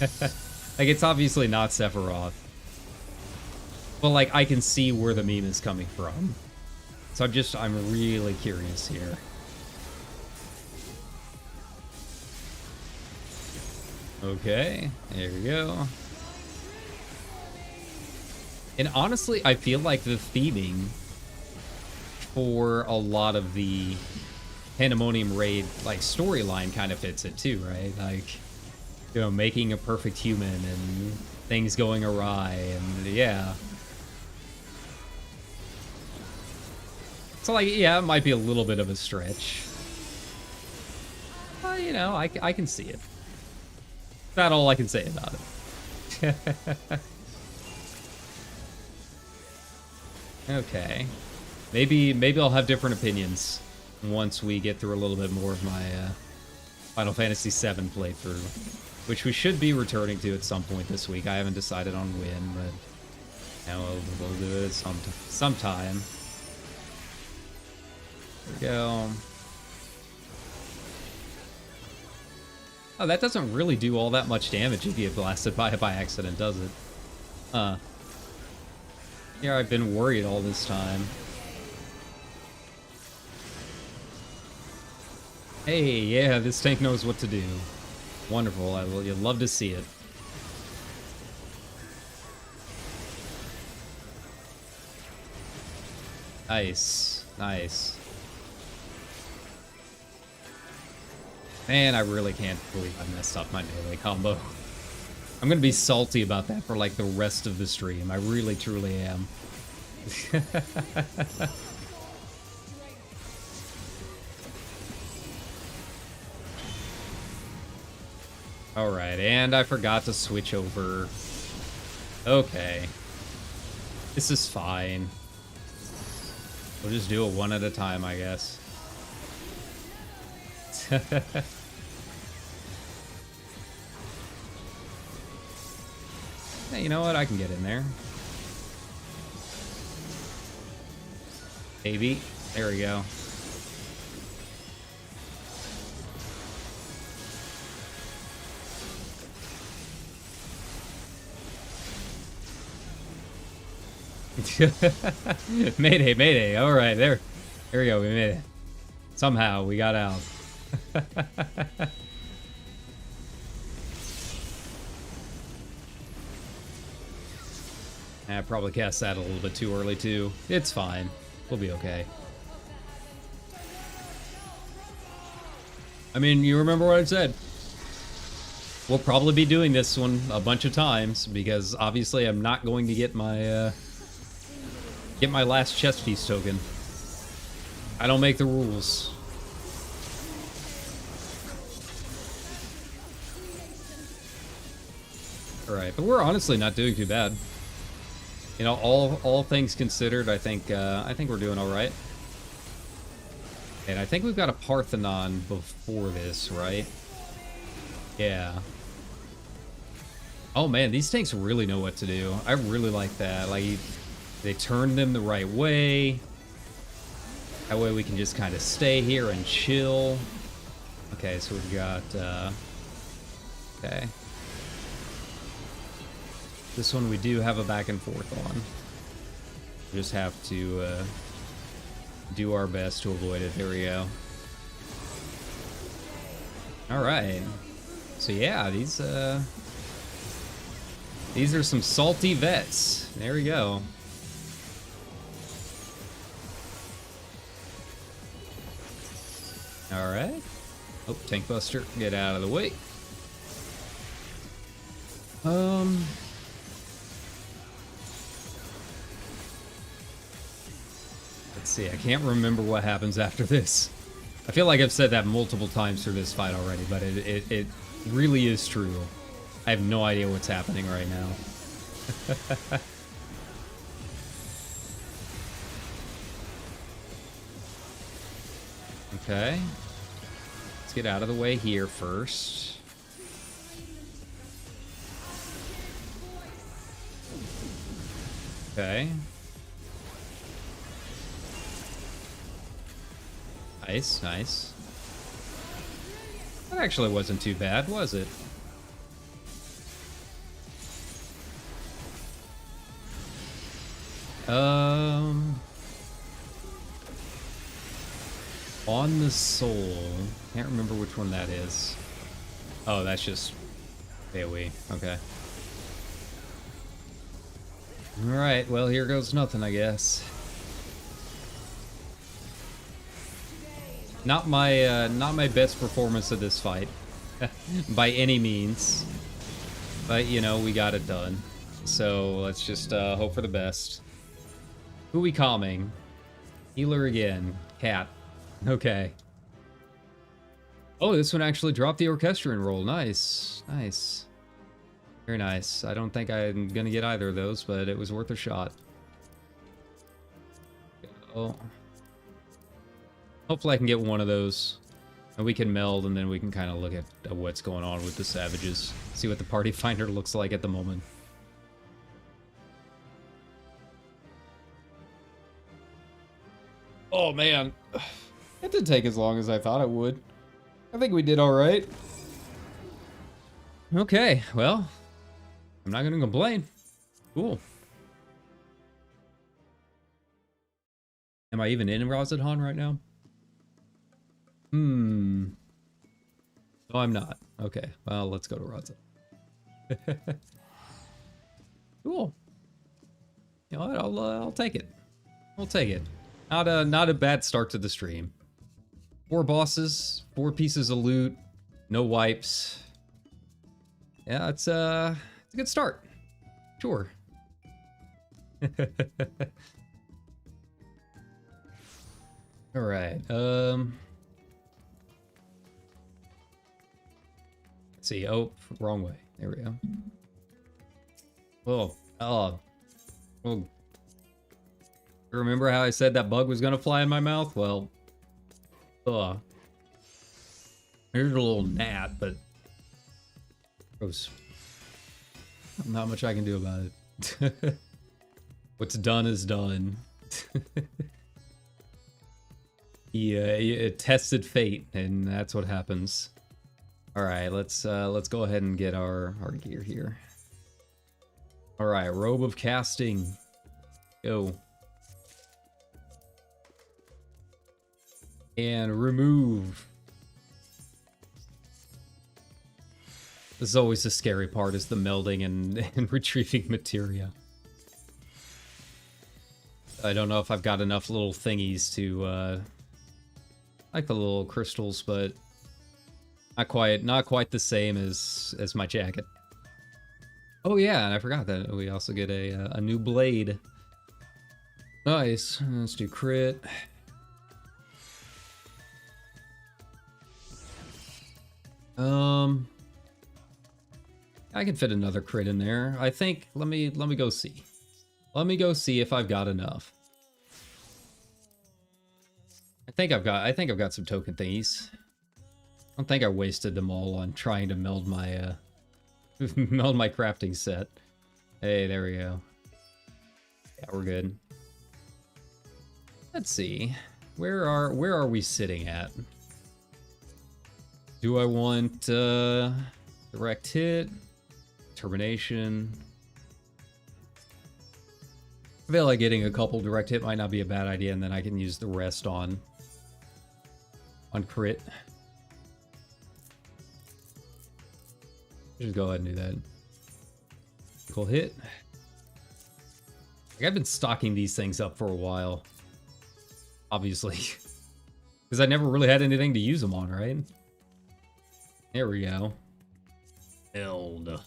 Like it's obviously not Sephiroth. But like I can see where the meme is coming from. So I'm really curious here. Okay, there we go. And honestly, I feel like the theming for a lot of the Pandemonium Raid like storyline kind of fits it too, right? Like, you know, making a perfect human and things going awry, and yeah. So like, yeah, it might be a little bit of a stretch. You know, I can see it. That's all I can say about it. Okay. Maybe I'll have different opinions once we get through a little bit more of my Final Fantasy VII playthrough, which we should be returning to at some point this week. I haven't decided on when, but you know, we'll do it sometime. There we go. Oh, that doesn't really do all that much damage if you get blasted by it by accident, does it? Huh. Yeah, I've been worried all this time. Hey, yeah, this tank knows what to do. Wonderful, you'll love to see it. Nice, nice. Man, I really can't believe I messed up my melee combo. I'm gonna be salty about that for like the rest of the stream. I really, truly am. Alright, and I forgot to switch over. Okay. This is fine. We'll just do it one at a time, I guess. Hey, you know what? I can get in there. Maybe. There we go. Mayday, mayday. All right, there we go. We made it. Somehow we got out. I probably cast that a little bit too early too. It's fine. We'll be okay. I mean, you remember what I said. We'll probably be doing this one a bunch of times because obviously I'm not going to get my last chest piece token. I don't make the rules. All right, but we're honestly not doing too bad. You know, all things considered, I think we're doing all right. And I think we've got a Parthenon before this, right? Yeah. Oh man, these tanks really know what to do. I really like that. Like, they turn them the right way. That way we can just kind of stay here and chill. Okay, so we've got, okay. This one we do have a back and forth on. We just have to, do our best to avoid it. There we go. Alright. So yeah, these are some salty vets. There we go. Alright. Oh, tank buster, get out of the way. Let's see, I can't remember what happens after this. I feel like I've said that multiple times through this fight already, but it really is true. I have no idea what's happening right now. Okay. Let's get out of the way here first. Okay. Nice, nice. That actually wasn't too bad, was it? On the soul. Can't remember which one that is. Oh, that's just AoE. Okay. Alright, well, here goes nothing, I guess. Not my best performance of this fight. By any means. But, you know, we got it done. So, let's just hope for the best. Who we calming? Healer again. Cat. Okay. Oh, this one actually dropped the orchestrion roll. Nice. Nice. Very nice. I don't think I'm gonna get either of those, but it was worth a shot. Oh. Hopefully I can get one of those. And we can meld, and then we can kind of look at what's going on with the savages. See what the party finder looks like at the moment. Oh, man. It didn't take as long as I thought it would. I think we did all right. Okay, well, I'm not going to complain. Cool. Am I even in Razadhan right now? No, I'm not. Okay, well, let's go to Razadhan. Cool. You know what? I'll take it. I'll take it. Not a bad start to the stream. 4 bosses, 4 pieces of loot, no wipes. Yeah, it's a good start. Sure. All right. Let's see. Oh, wrong way. There we go. Oh. Remember how I said that bug was gonna fly in my mouth? Well, here's a little gnat, but gross. Not much I can do about it. What's done is done. It tested fate, and that's what happens. All right, let's go ahead and get our gear here. All right, robe of casting. Go. And remove. This is always the scary part, is the melding and retrieving materia. I don't know if I've got enough little thingies to like the little crystals, but not quite the same as my jacket. Oh yeah, and I forgot that we also get a new blade. Nice. Let's do crit. I can fit another crit in there. I think, let me go see. Let me go see if I've got enough. I think I've got some token thingies. I don't think I wasted them all on trying to meld my, meld my crafting set. Hey, there we go. Yeah, we're good. Let's see. Where are we sitting at? Do I want direct hit, termination? I feel like getting a couple direct hit might not be a bad idea, and then I can use the rest on crit. Just go ahead and do that. Cool hit. Like, I've been stocking these things up for a while. Obviously. Because I never really had anything to use them on, right? There we go. Build.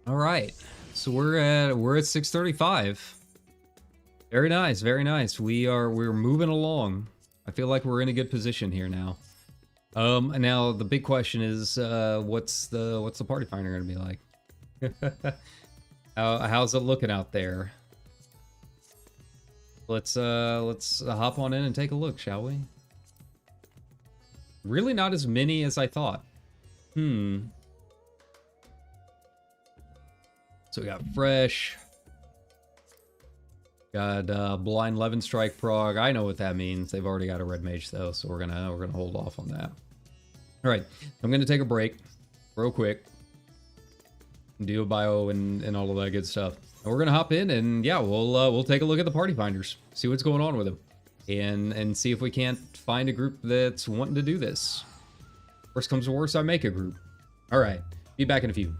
Alright. So we're at 635. Very nice, very nice. We're moving along. I feel like we're in a good position here now. Now the big question is, what's the party finder gonna be like? How's it looking out there? Let's hop on in and take a look, shall we? Really not as many as I thought. So we got fresh. Got blind Levin strike prog. I know what that means. They've already got a red mage though, so we're gonna hold off on that. All right, I'm gonna take a break, real quick. Do a bio and all of that good stuff. And we're gonna hop in and yeah, we'll take a look at the party finders, see what's going on with them, and see if we can't find a group that's wanting to do this. Worst comes to worst, I make a group. All right, be back in a few.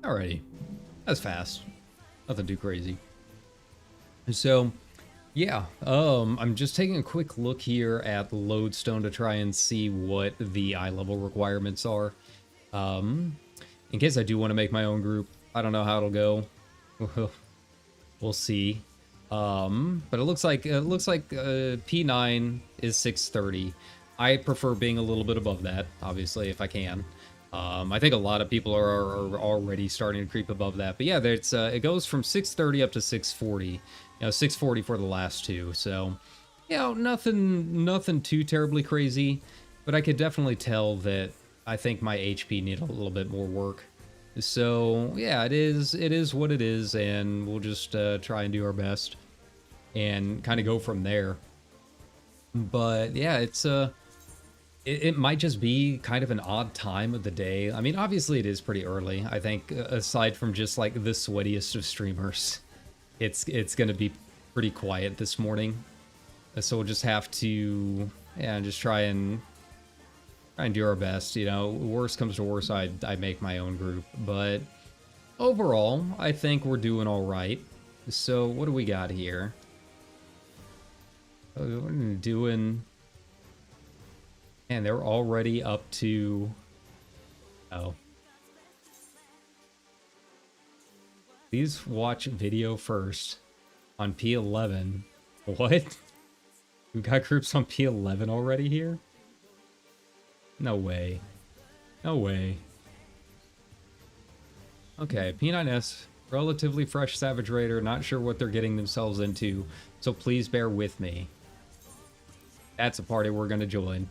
Alrighty. That's fast. Nothing too crazy. So, yeah, I'm just taking a quick look here at Lodestone to try and see what the eye level requirements are. In case I do want to make my own group. I don't know how it'll go. We'll see. But it looks like P9 is 630. I prefer being a little bit above that, obviously, if I can. I think a lot of people are already starting to creep above that. But yeah, it goes from 630 up to 640. You know, 640 for the last two. So, you know, nothing too terribly crazy. But I could definitely tell that I think my HP need a little bit more work. So, yeah, it is what it is. And we'll just try and do our best. And kind of go from there. But, yeah, it might just be kind of an odd time of the day. I mean, obviously it is pretty early. I think aside from just like the sweatiest of streamers, it's going to be pretty quiet this morning. So we'll just have to, yeah, just try and do our best. You know, worst comes to worst, I make my own group. But overall, I think we're doing all right. So what do we got here? We're doing... And they're already up to... Oh. Please watch video first on P11. What? We got groups on P11 already here? No way. No way. Okay, P9S, relatively fresh Savage Raider, not sure what they're getting themselves into, so please bear with me. That's a party we're gonna join.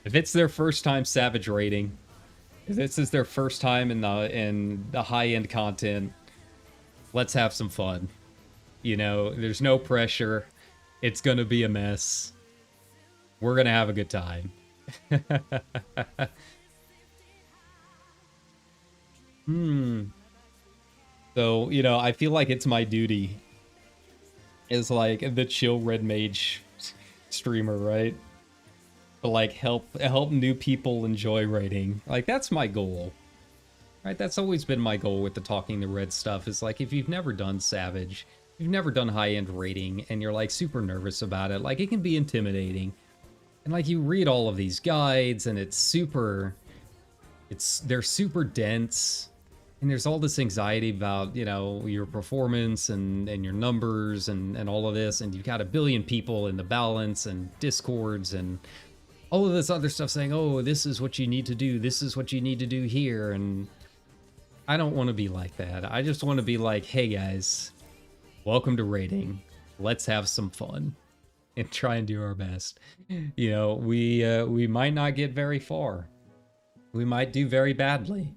If it's their first time Savage raiding, if this is their first time in the high-end content, let's have some fun. You know, there's no pressure. It's gonna be a mess. We're gonna have a good time. So, you know, I feel like it's my duty as like the chill red mage streamer, right? To like help new people enjoy raiding. Like, that's my goal. Right? That's always been my goal with the Talking the Red stuff, is like, if you've never done Savage, you've never done high-end raiding, and you're like super nervous about it, like, it can be intimidating. And like, you read all of these guides and they're super dense. And there's all this anxiety about, you know, your performance and your numbers and all of this. And you've got a billion people in the balance and discords and all of this other stuff saying, oh, this is what you need to do. This is what you need to do here. And I don't want to be like that. I just want to be like, hey guys, welcome to raiding. Let's have some fun and try and do our best. You know, we might not get very far. We might do very badly.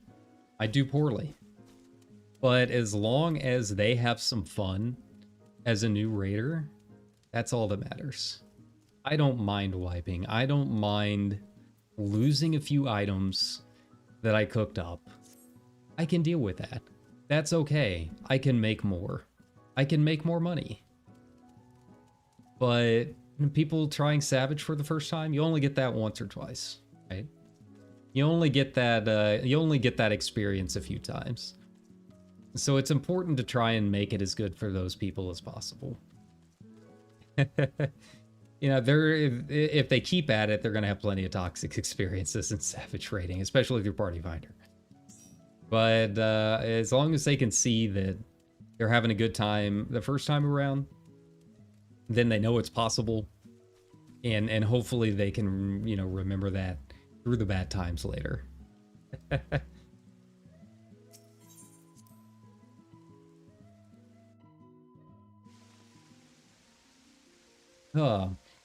I do poorly. But as long as they have some fun as a new raider, that's all that matters. I don't mind wiping. I don't mind losing a few items that I cooked up. I can deal with that. That's okay. I can make more. I can make more money. But people trying Savage for the first time, you only get that once or twice, right? You only get that experience a few times. So it's important to try and make it as good for those people as possible. You know, if they keep at it, they're going to have plenty of toxic experiences in Savage raiding, especially through Party Finder. But as long as they can see that they're having a good time the first time around, then they know it's possible. And hopefully they can, you know, remember that through the bad times later.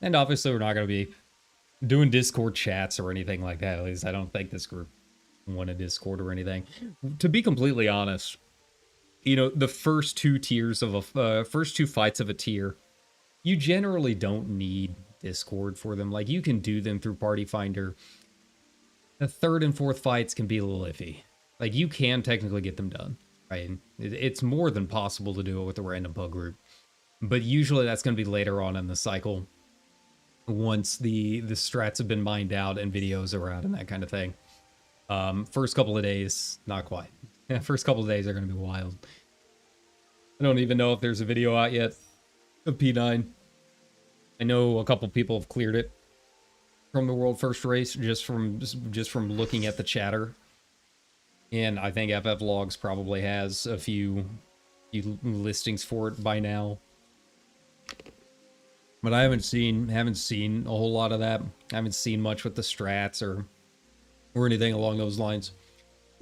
And obviously we're not going to be doing Discord chats or anything like that. At least I don't think this group want a Discord or anything. To be completely honest, you know, the first two tiers of first two fights of a tier, you generally don't need Discord for them. Like, you can do them through Party Finder. The third and fourth fights can be a little iffy. Like, you can technically get them done, right? It's more than possible to do it with a random pug group. But usually that's going to be later on in the cycle. once the strats have been mined out and videos are out and that kind of thing. First couple of days, not quite. Yeah, first couple of days are going to be wild. I don't even know if there's a video out yet of P9. I know a couple people have cleared it from the world first race just from looking at the chatter. And I think FF Logs probably has a few listings for it by now. But I haven't seen a whole lot of that. I haven't seen much with the strats or anything along those lines.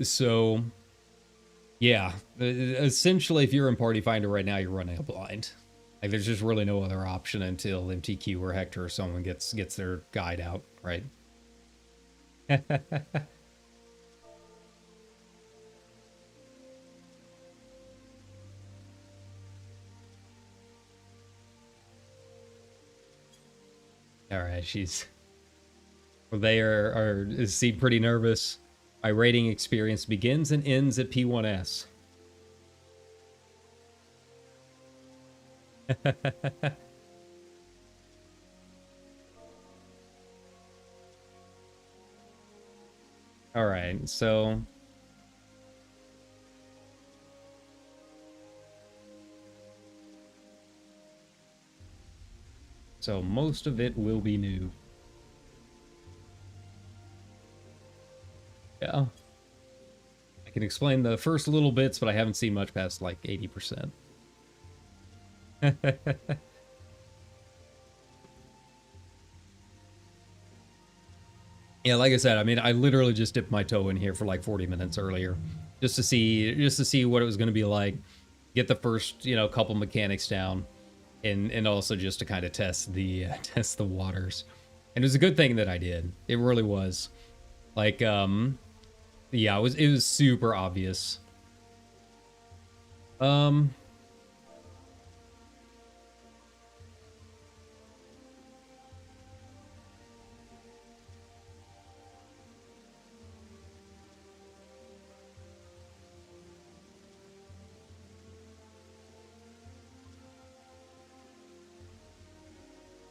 So yeah, essentially if you're in Party Finder right now, you're running a blind. Like there's just really no other option until MTQ or Hector or someone gets their guide out, right? All right, they seem pretty nervous. My rating experience begins and ends at P9S. All right, so most of it will be new. Yeah. I can explain the first little bits, but I haven't seen much past like 80%. Yeah, like I said, I mean, I literally just dipped my toe in here for like 40 minutes earlier just to see what it was going to be like, get the first, couple mechanics down. And also just to kind of test the waters. And it was a good thing that I did. It really was. Like, yeah, it was super obvious.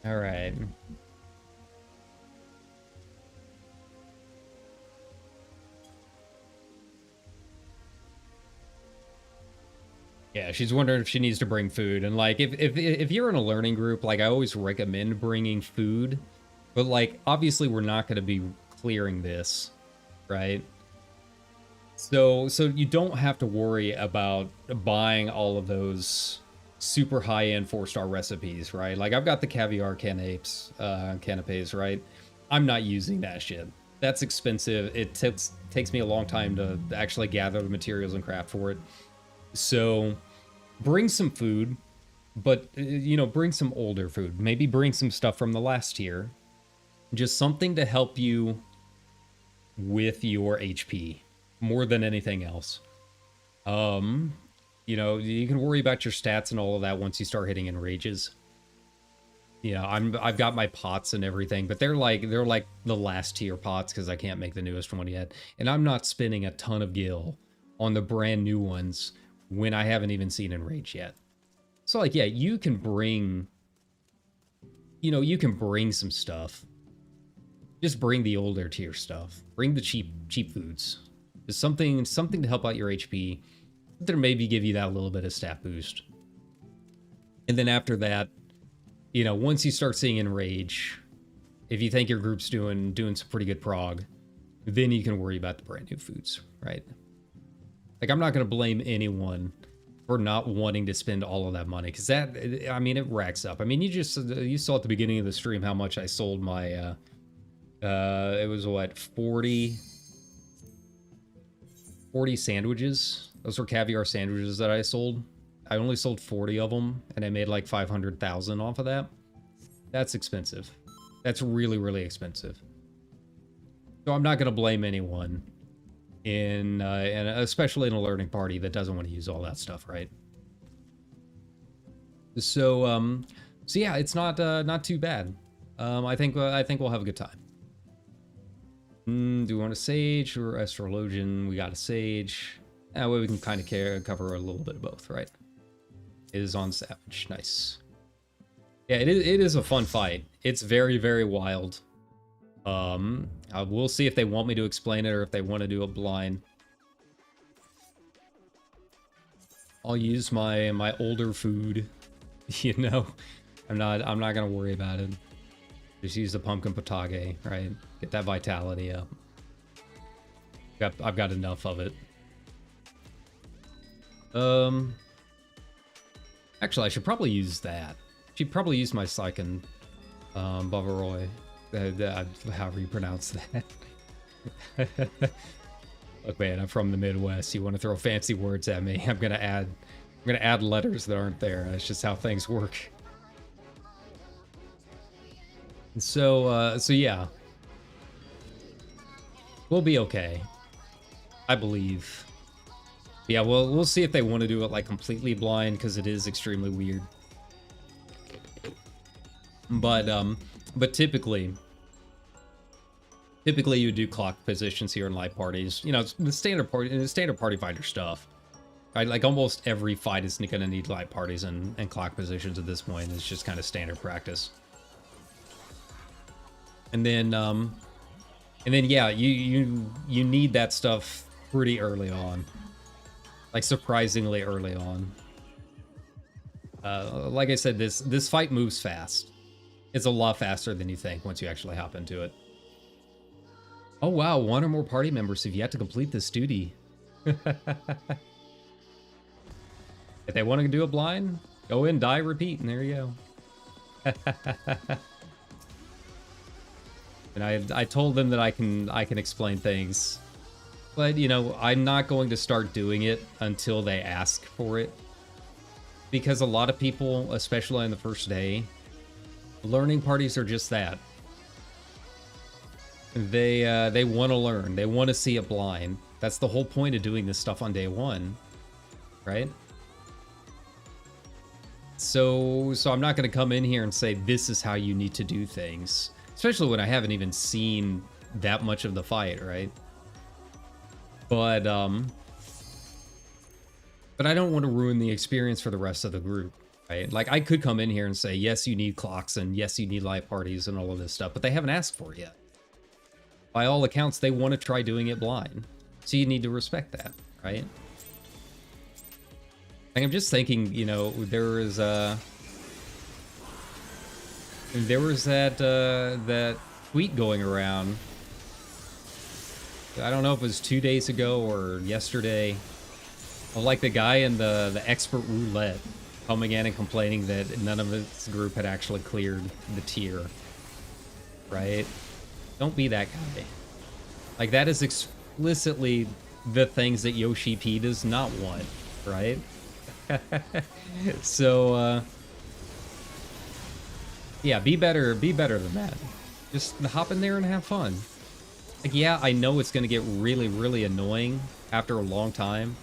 All right. Yeah, she's wondering if she needs to bring food. And like, if you're in a learning group, like I always recommend bringing food, but like, obviously we're not going to be clearing this, right? So you don't have to worry about buying all of those super high-end 4-star recipes, right? Like I've got the caviar canapes, right? I'm not using that shit. That's expensive. It takes me a long time to actually gather the materials and craft for it. So bring some food, but bring some older food. Maybe bring some stuff from the last tier. Just something to help you with your HP more than anything else. You can worry about your stats and all of that once you start hitting enrages. I've got my pots and everything, but they're like the last tier pots because I can't make the newest one yet. And I'm not spending a ton of gil on the brand new ones when I haven't even seen enrage yet. So like, yeah, you can bring some stuff. Just bring the older tier stuff. Bring the cheap foods. Just something to help out your HP. That maybe give you that little bit of stat boost. And then after that, once you start seeing enrage, if you think your group's doing some pretty good prog, then you can worry about the brand new foods, right? Like I'm not going to blame anyone for not wanting to spend all of that money because it racks up. I mean, you saw at the beginning of the stream how much I sold my it was what, 40 sandwiches. Those were caviar sandwiches that I sold. I only sold 40 of them, and I made like 500,000 off of that. That's expensive. That's really, really expensive. So I'm not going to blame anyone, and especially in a learning party that doesn't want to use all that stuff, right? So yeah, it's not too bad. I think we'll have a good time. Do we want a sage or astrologian? We got a sage. That way we can kind of cover a little bit of both, right? It is on savage. Nice. Yeah, it is a fun fight. It's very, very wild. We'll see if they want me to explain it or if they want to do it blind. I'll use my older food, you know. I'm not gonna worry about it. Just use the pumpkin potage, right? Get that vitality up. I've got enough of it. Actually, I should probably use that. Should probably use my Sycan, Bavaroy. However you pronounce that. Look, man, I'm from the Midwest. You want to throw fancy words at me? I'm gonna add letters that aren't there. That's just how things work. So yeah, we'll be okay, I believe. Yeah, we'll see if they want to do it like completely blind, because it is extremely weird. But typically you do clock positions here in light parties. You know, it's the standard party fighter stuff. Right? Like almost every fight is gonna need light parties and clock positions at this point. It's just kind of standard practice. And then yeah, you need that stuff pretty early on. Like surprisingly early on. Like I said, this fight moves fast. It's a lot faster than you think once you actually hop into it. Oh wow, one or more party members have yet to complete this duty. If they want to do a blind, go in, die, repeat, and there you go. And I told them that I can explain things. But, you know, I'm not going to start doing it until they ask for it. Because a lot of people, especially on the first day, learning parties are just that. They want to learn. They want to see it blind. That's the whole point of doing this stuff on day one, right? So I'm not going to come in here and say this is how you need to do things, especially when I haven't even seen that much of the fight, right? But I don't want to ruin the experience for the rest of the group, right? Like, I could come in here and say, yes, you need clocks, and yes, you need light parties and all of this stuff, but they haven't asked for it yet. By all accounts, they want to try doing it blind. So you need to respect that, right? Like, I'm just thinking, you know, there was that tweet going around. I don't know if it was 2 days ago or yesterday. Of like the guy in the expert roulette coming in and complaining that none of his group had actually cleared the tier. Right? Don't be that guy. Like, that is explicitly the things that Yoshi P does not want, right? So, yeah, be better than that. Just hop in there and have fun. Like, yeah, I know it's gonna get really, really annoying after a long time.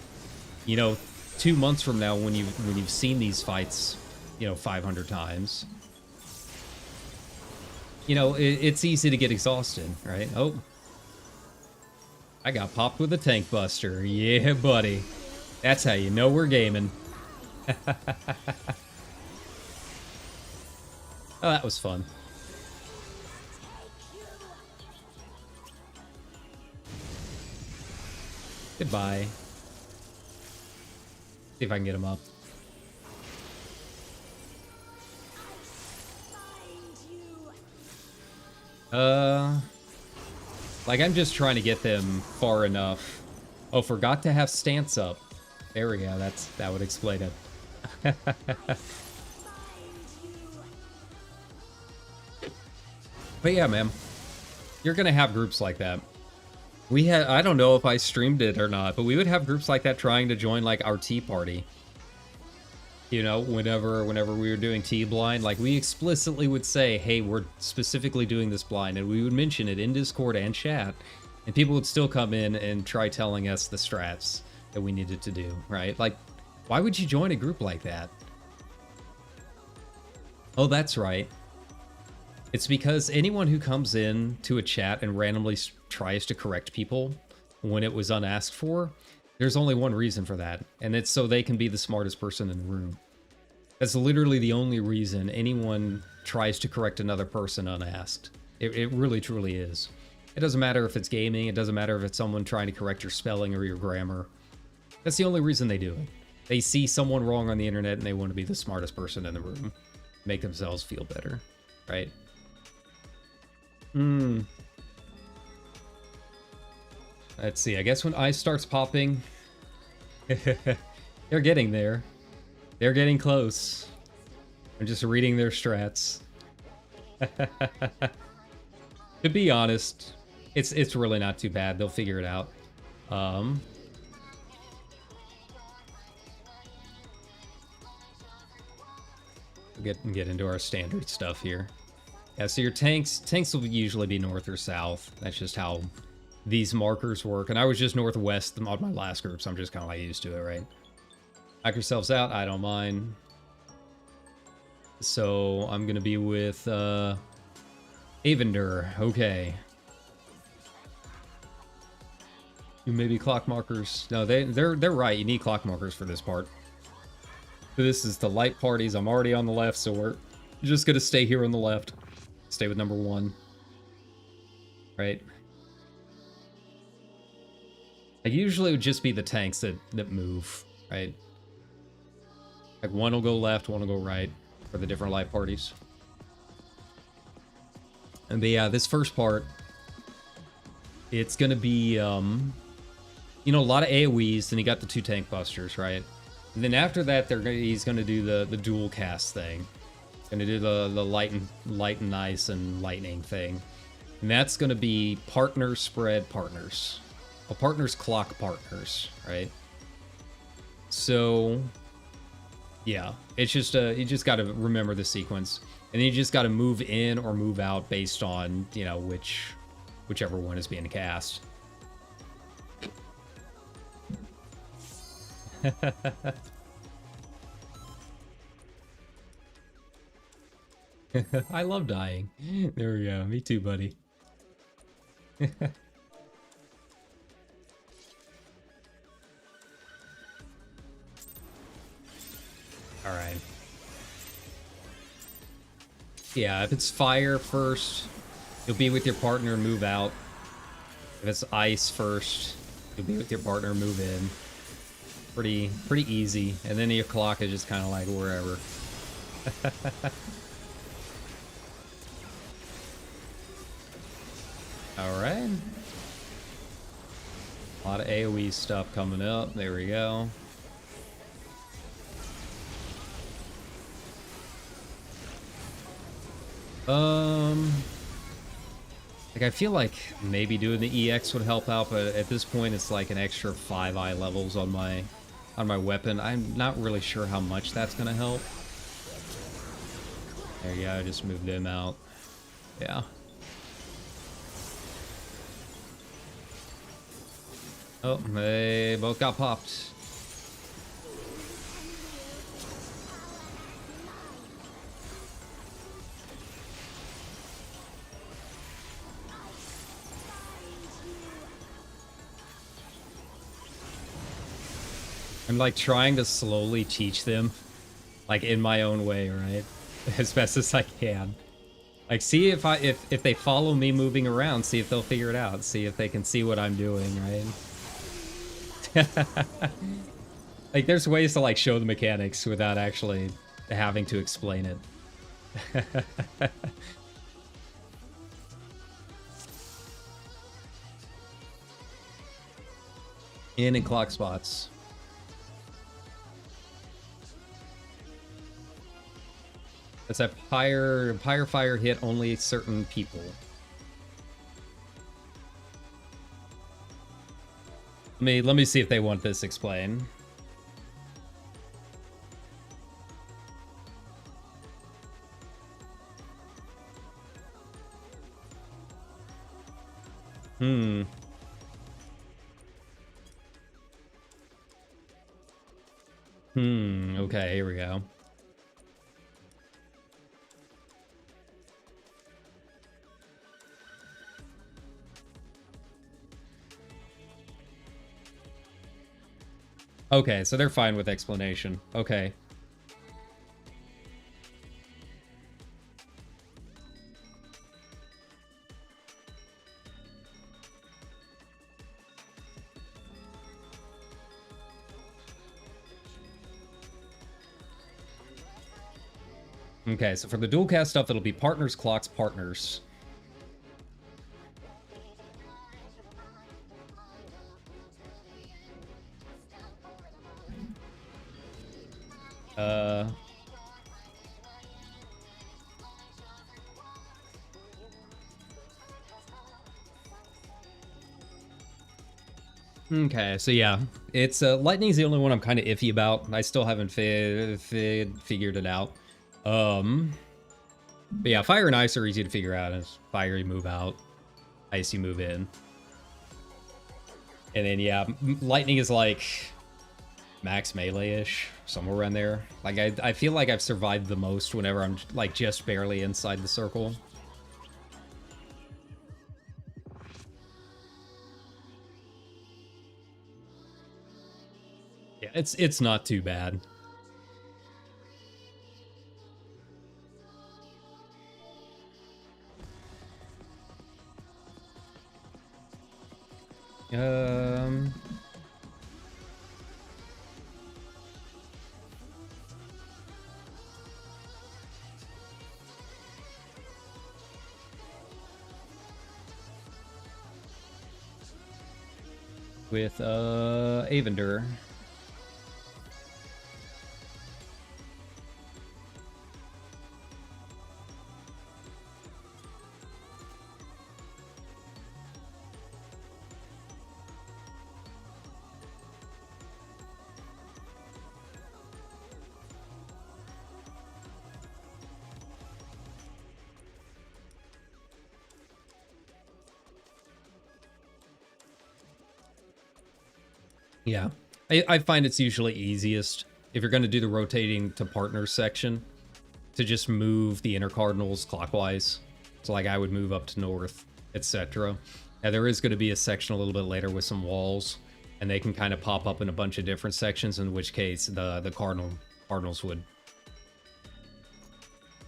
You know, 2 months from now, when you've seen these fights, you know, 500 times, you know, it's easy to get exhausted, right? Oh, I got popped with a tank buster. Yeah, buddy. That's how you know we're gaming. Oh, that was fun. Goodbye. See if I can get him up. Like, I'm just trying to get them far enough. Oh, forgot to have stance up. There we go. That would explain it. But yeah, man, you're gonna have groups like that. We had, I don't know if I streamed it or not, but we would have groups like that trying to join like our tea party. You know, whenever we were doing tea blind, like, we explicitly would say, hey, we're specifically doing this blind, and we would mention it in Discord and chat, and people would still come in and try telling us the strats that we needed to do, right? Like, why would you join a group like that? Oh, that's right. It's because anyone who comes in to a chat and randomly tries to correct people when it was unasked for, there's only one reason for that, and it's so they can be the smartest person in the room. That's literally the only reason anyone tries to correct another person unasked. It really, truly is. It doesn't matter if it's gaming. It doesn't matter if it's someone trying to correct your spelling or your grammar. That's the only reason they do it. They see someone wrong on the internet and they want to be the smartest person in the room. Make themselves feel better, right? Let's see, I guess when ice starts popping... They're getting there. They're getting close. I'm just reading their strats. To be honest, it's really not too bad. They'll figure it out. Get into our standard stuff here. Yeah, so your tanks will usually be north or south. That's just how these markers work. And I was just northwest on my last group, so I'm just kind of like used to it, right? Knock yourselves out, I don't mind. So I'm gonna be with Avender. Okay. You maybe clock markers. No, they're right. You need clock markers for this part. This is the light parties. I'm already on the left, so we're just gonna stay here on the left. Stay with number 1. Right? Usually it would just be the tanks that move, right? Like one will go left, one will go right for the different light parties. And but yeah, this first part, it's gonna be you know, a lot of AoEs, and he got the 2 tank busters, right? And then after that, he's gonna do the dual cast thing. Gonna do the light and ice and lightning thing. And that's gonna be partners spread partners. Well, partners clock partners, right? So yeah, it's just you just gotta remember the sequence. And then you just gotta move in or move out based on, you know, whichever one is being cast. I love dying. There we go. Me too, buddy. Alright. Yeah, if it's fire first, you'll be with your partner and move out. If it's ice first, you'll be with your partner and move in. Pretty easy. And then your clock is just kind of like wherever. Alright. A lot of AoE stuff coming up. There we go. Like, I feel like maybe doing the EX would help out, but at this point it's like an extra 5 eye levels on my weapon. I'm not really sure how much that's gonna help. There you go, I just moved him out. Yeah. Oh, they both got popped. I'm like trying to slowly teach them, like in my own way, right? As best as I can. Like, see if they follow me moving around, see if they'll figure it out, see if they can see what I'm doing, right? Like, there's ways to like show the mechanics without actually having to explain it. In and clock spots. It's a pyre fire hit only certain people. Let me see if they want this explained. Okay, here we go. Okay, so they're fine with explanation. Okay. Okay, so for the dual cast stuff, it'll be partners, clocks, partners. Okay, so yeah, it's lightning's the only one I'm kind of iffy about. I still haven't figured it out. But yeah, fire and ice are easy to figure out. As fire, you move out, ice, you move in, and then yeah, lightning is like max melee-ish, somewhere around there. Like I feel like I've survived the most whenever I'm like just barely inside the circle. Yeah, it's not too bad. With Avender. Yeah, I find it's usually easiest if you're going to do the rotating to partners section to just move the inner cardinals clockwise. So like I would move up to north, etc. Now there is going to be a section a little bit later with some walls, and they can kind of pop up in a bunch of different sections, in which case the cardinals would.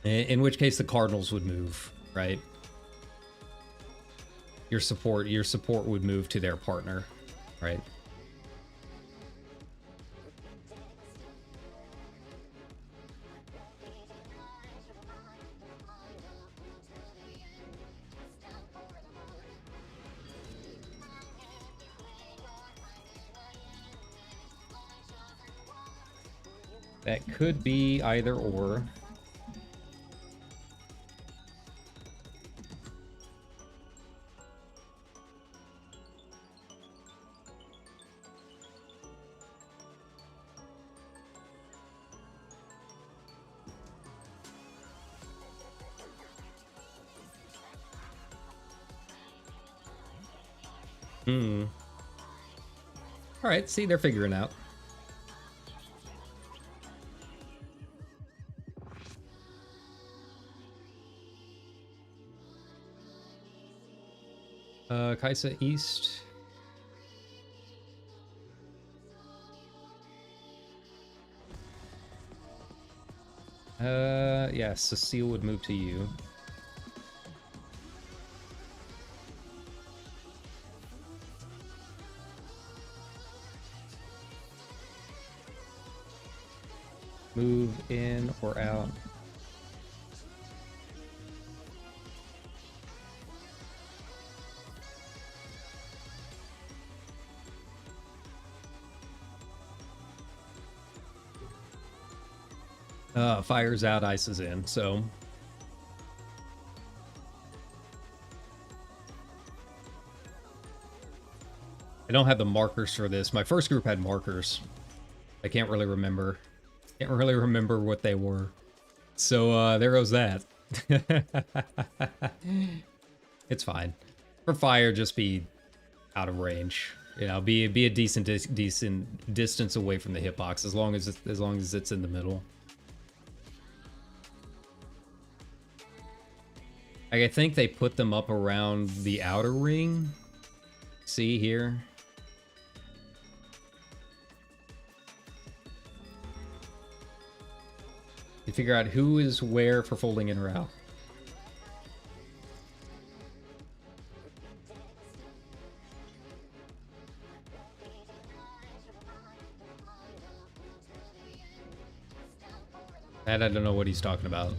In which case the cardinals would move, right? Your support would move to their partner, right? That could be either or. All right, see, they're figuring out. Kaisa East. Yeah, Cecile would move to you. Move in or out. Fire's out, ice is in, so. I don't have the markers for this. My first group had markers. I can't really remember. Can't really remember what they were. So, there goes that. It's fine. For fire, just be out of range. You know, be a decent distance away from the hitbox, as long as it's in the middle. Like, I think they put them up around the outer ring. See here? You figure out who is where for folding in or out. That I don't know what he's talking about.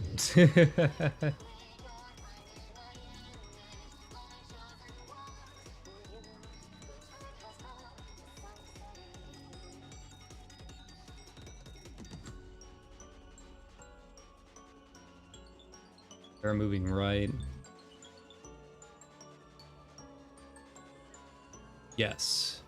They're moving right. Yes.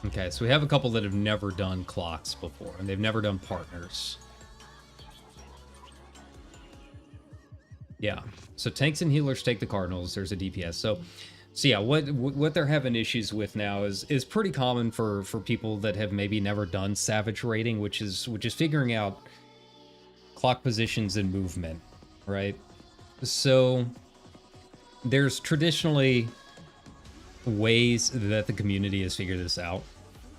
Okay, so we have a couple that have never done clocks before, and they've never done partners. Yeah, so tanks and healers take the Cardinals. There's a DPS. So yeah, what they're having issues with now is pretty common for people that have maybe never done Savage rating, which is figuring out clock positions and movement, right? So there's traditionally ways that the community has figured this out.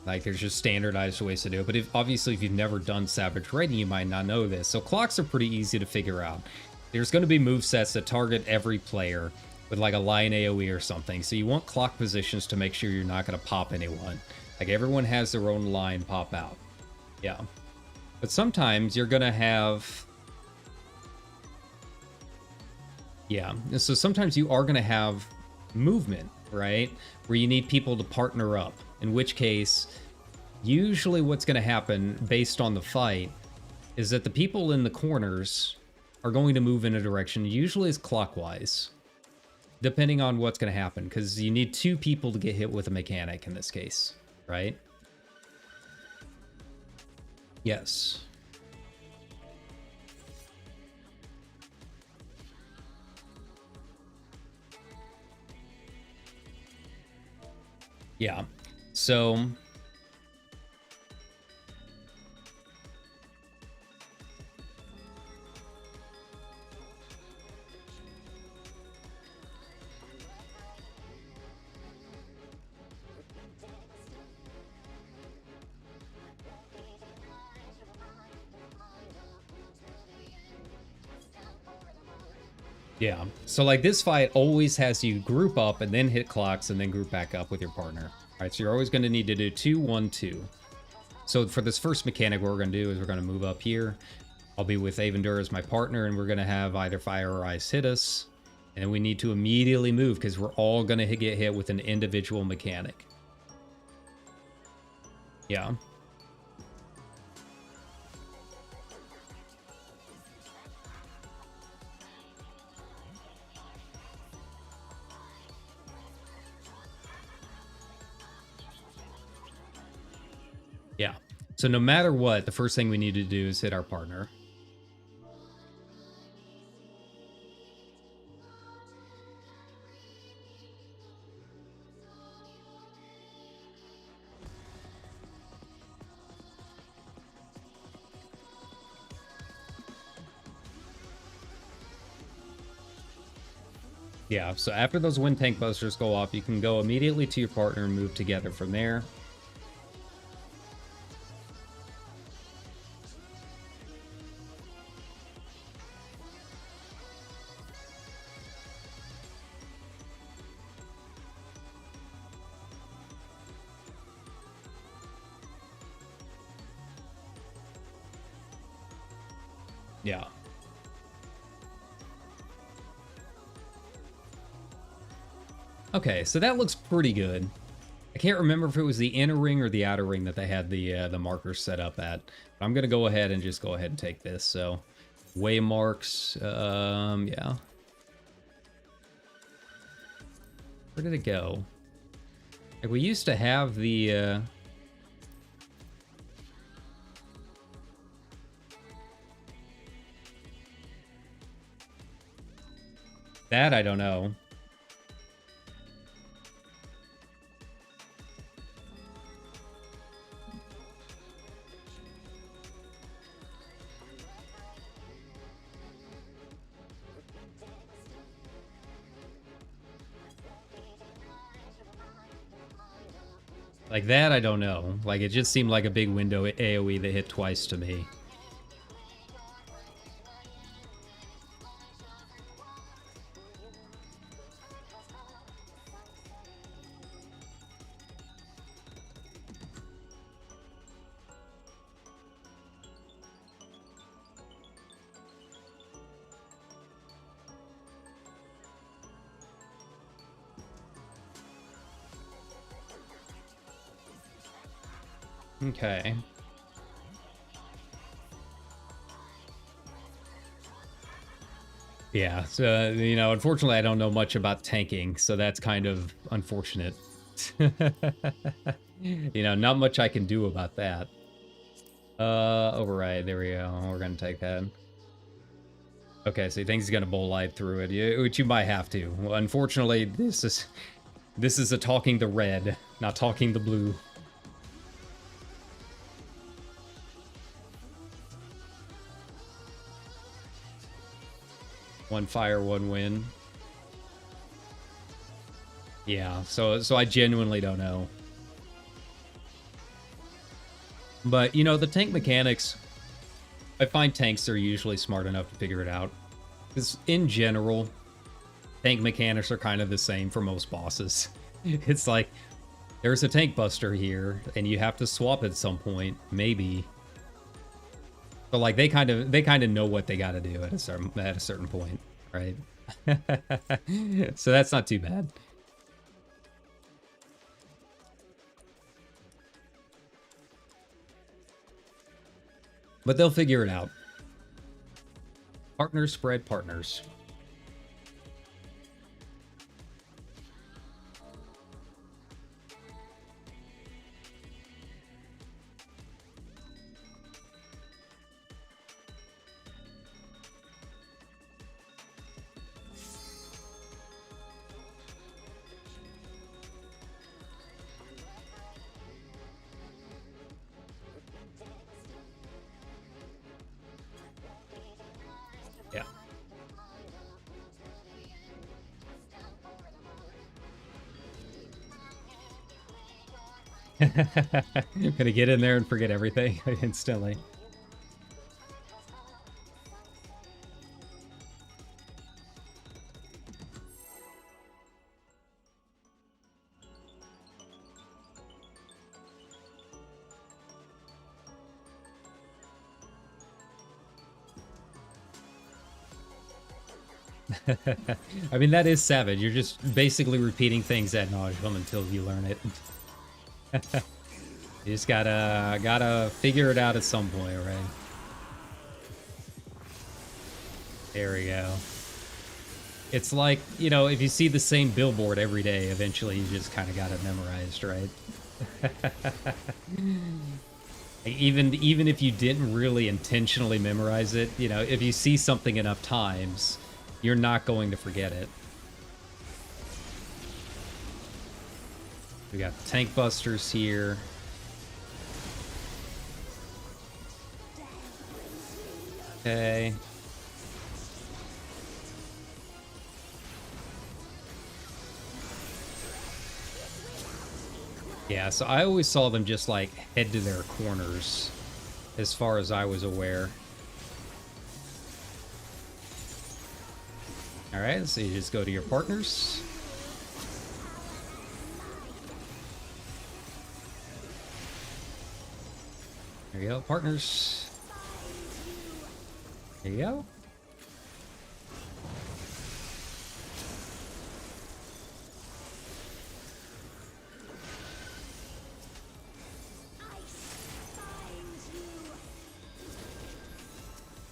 Like, there's just standardized ways to do it. But obviously, if you've never done Savage rating, you might not know this. So clocks are pretty easy to figure out. There's going to be movesets that target every player with like a line AoE or something. So you want clock positions to make sure you're not going to pop anyone. Like, everyone has their own line pop out. Yeah. But sometimes you're going to have... Yeah. So sometimes you are going to have movement, right? Where you need people to partner up. In which case, usually what's going to happen based on the fight is that the people in the corners are going to move in a direction, usually is clockwise, depending on what's going to happen, because you need two people to get hit with a mechanic in this case, right? Yes. Yeah. So... yeah, so like this fight always has you group up and then hit clocks and then group back up with your partner. All right, so you're always going to need to do 2, 1, 2. So for this first mechanic, what we're going to do is we're going to move up here. I'll be with Avendur as my partner, and we're going to have either fire or ice hit us. And then we need to immediately move because we're all going to get hit with an individual mechanic. Yeah. Yeah. So no matter what, the first thing we need to do is hit our partner. Yeah, so after those wind tank busters go off, you can go immediately to your partner and move together from there. Yeah. Okay, so that looks pretty good. I can't remember if it was the inner ring or the outer ring that they had the markers set up at. But I'm gonna go ahead and just go ahead and take this. So, waymarks, yeah. Where did it go? Like, we used to have the that I don't know. Like that, I don't know. Like, it just seemed like a big window AoE that hit twice to me. Okay. Yeah, so, you know, unfortunately, I don't know much about tanking, so that's kind of unfortunate. You know, not much I can do about that. Override, there we go. We're gonna take that. Okay, so he thinks he's gonna bowl light through it, which you might have to. Well, unfortunately, this is a talking the red, not talking the blue. One fire, one win. Yeah, so I genuinely don't know. But, you know, the tank mechanics, I find tanks are usually smart enough to figure it out. Because in general, tank mechanics are kind of the same for most bosses. It's like, there's a tank buster here, and you have to swap at some point, maybe. So like they kind of know what they got to do at a certain point, right? So that's not too bad. But they'll figure it out. Partners spread partners. Yeah. Gonna get in there and forget everything instantly. I mean, that is savage. You're just basically repeating things ad nauseum until you learn it. You just gotta figure it out at some point, right? There we go. It's like, you know, if you see the same billboard every day, eventually you just kind of got it memorized, right? Even if you didn't really intentionally memorize it, you know, if you see something enough times, you're not going to forget it. We got tank busters here. Okay. Yeah, so I always saw them just like head to their corners, as far as I was aware. All right, so you just go to your partners. There you go, partners. There you go.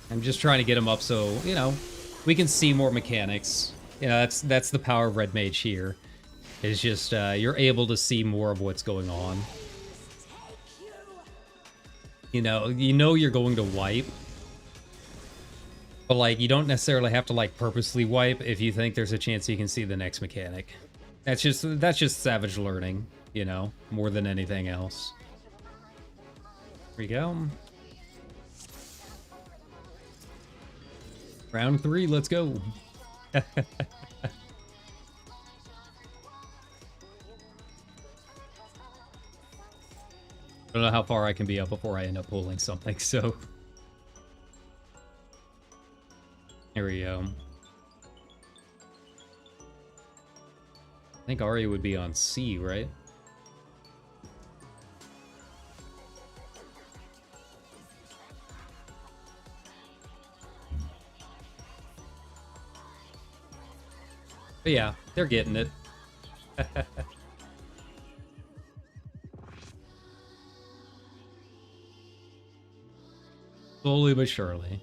I'm just trying to get him up so, you know, we can see more mechanics. You know, that's the power of Red Mage here. It's just, you're able to see more of what's going on. You know you're going to wipe. But, like, you don't necessarily have to, like, purposely wipe if you think there's a chance you can see the next mechanic. That's just savage learning, you know, more than anything else. Here we go. Round 3, let's go. I don't know how far I can be up before I end up pulling something, so... Here we go. I think Ari would be on C, right? But yeah, they're getting it. Slowly but surely.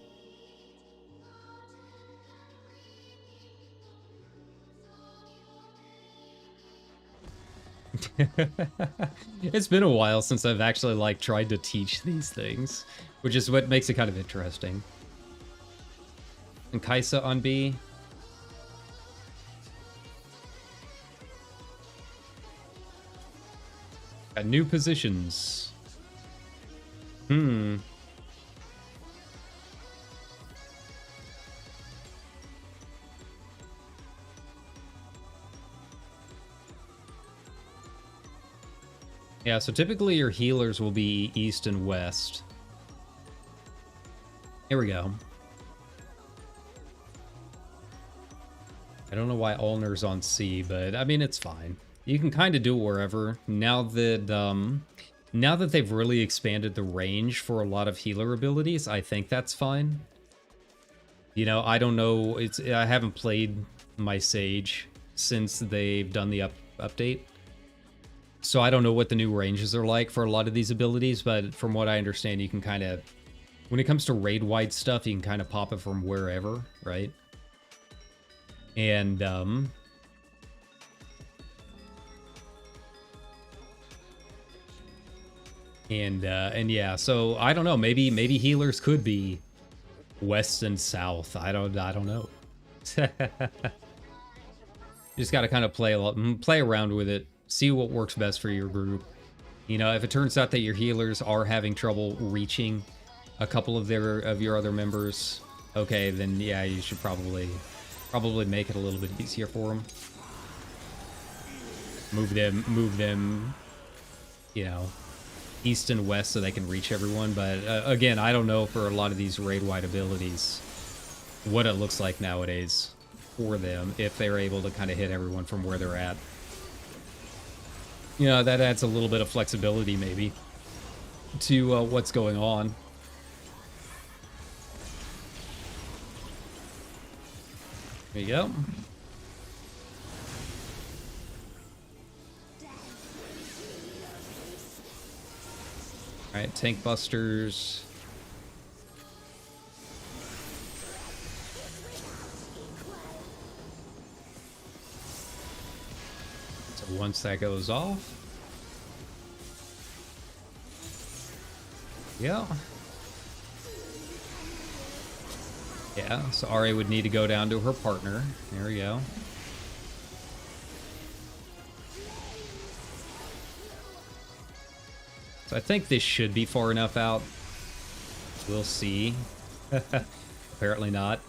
It's been a while since I've actually like tried to teach these things, which is what makes it kind of interesting. And Kaisa on B. Got new positions. Yeah, so typically your healers will be east and west. Here we go. I don't know why Ulner's on C, but I mean, it's fine. You can kind of do it wherever. Now that they've really expanded the range for a lot of healer abilities, I think that's fine. You know, I don't know. I haven't played my Sage since they've done the update. So I don't know what the new ranges are like for a lot of these abilities, but from what I understand, you can kind of, when it comes to raid-wide stuff, you can kind of pop it from wherever, right? And yeah, so I don't know, maybe healers could be west and south. I don't know. You just got to kind of play around with it, see what works best for your group. You know, if it turns out that your healers are having trouble reaching a couple of your other members, okay, then yeah, you should probably make it a little bit easier for them. Move them, you know, east and west so they can reach everyone. But again, I don't know for a lot of these raid-wide abilities what it looks like nowadays for them, if they're able to kind of hit everyone from where they're at. You know, that adds a little bit of flexibility maybe to what's going on. There you go. Alright, tank busters. So once that goes off. Yeah. Yeah, so Ahri would need to go down to her partner. There we go. So I think this should be far enough out. We'll see. Apparently not.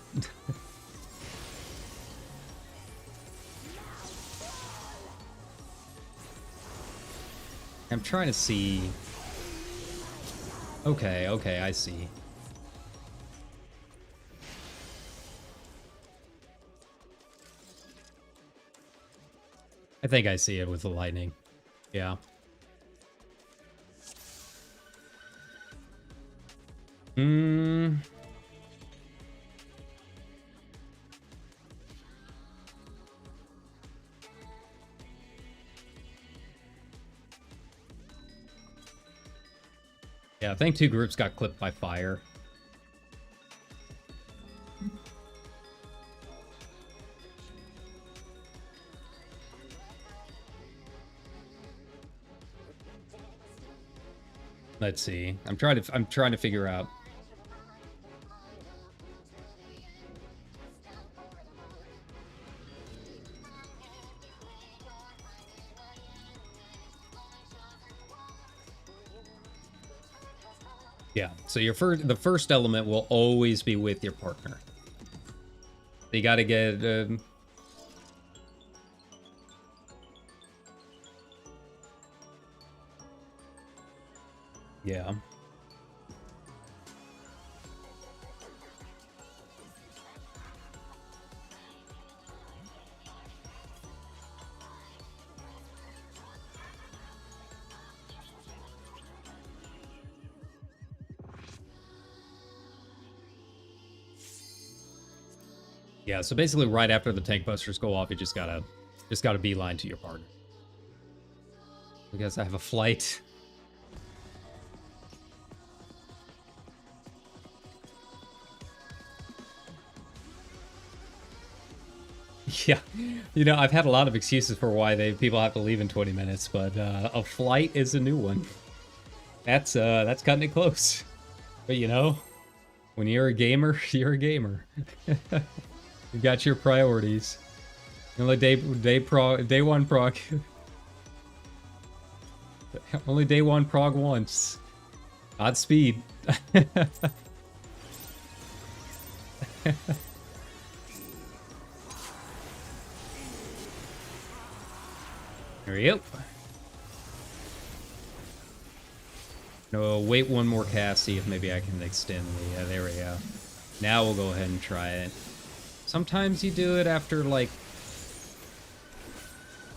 I'm trying to see. Okay, I see. I think I see it with the lightning. Yeah. Yeah, I think two groups got clipped by fire. Let's see. I'm trying to figure out. Yeah, so the first element will always be with your partner. You got to get yeah. Yeah, so basically right after the tank busters go off, you just gotta beeline to your partner. I guess I have a flight. Yeah, you know, I've had a lot of excuses for why people have to leave in 20 minutes, but a flight is a new one. That's cutting it close. But you know, when you're a gamer, you're a gamer. You got your priorities. Only day one prog. Only day one prog once. Godspeed. There we go. No, wait one more cast, see if maybe I can extend the, there we go. Now we'll go ahead and try it. Sometimes you do it after like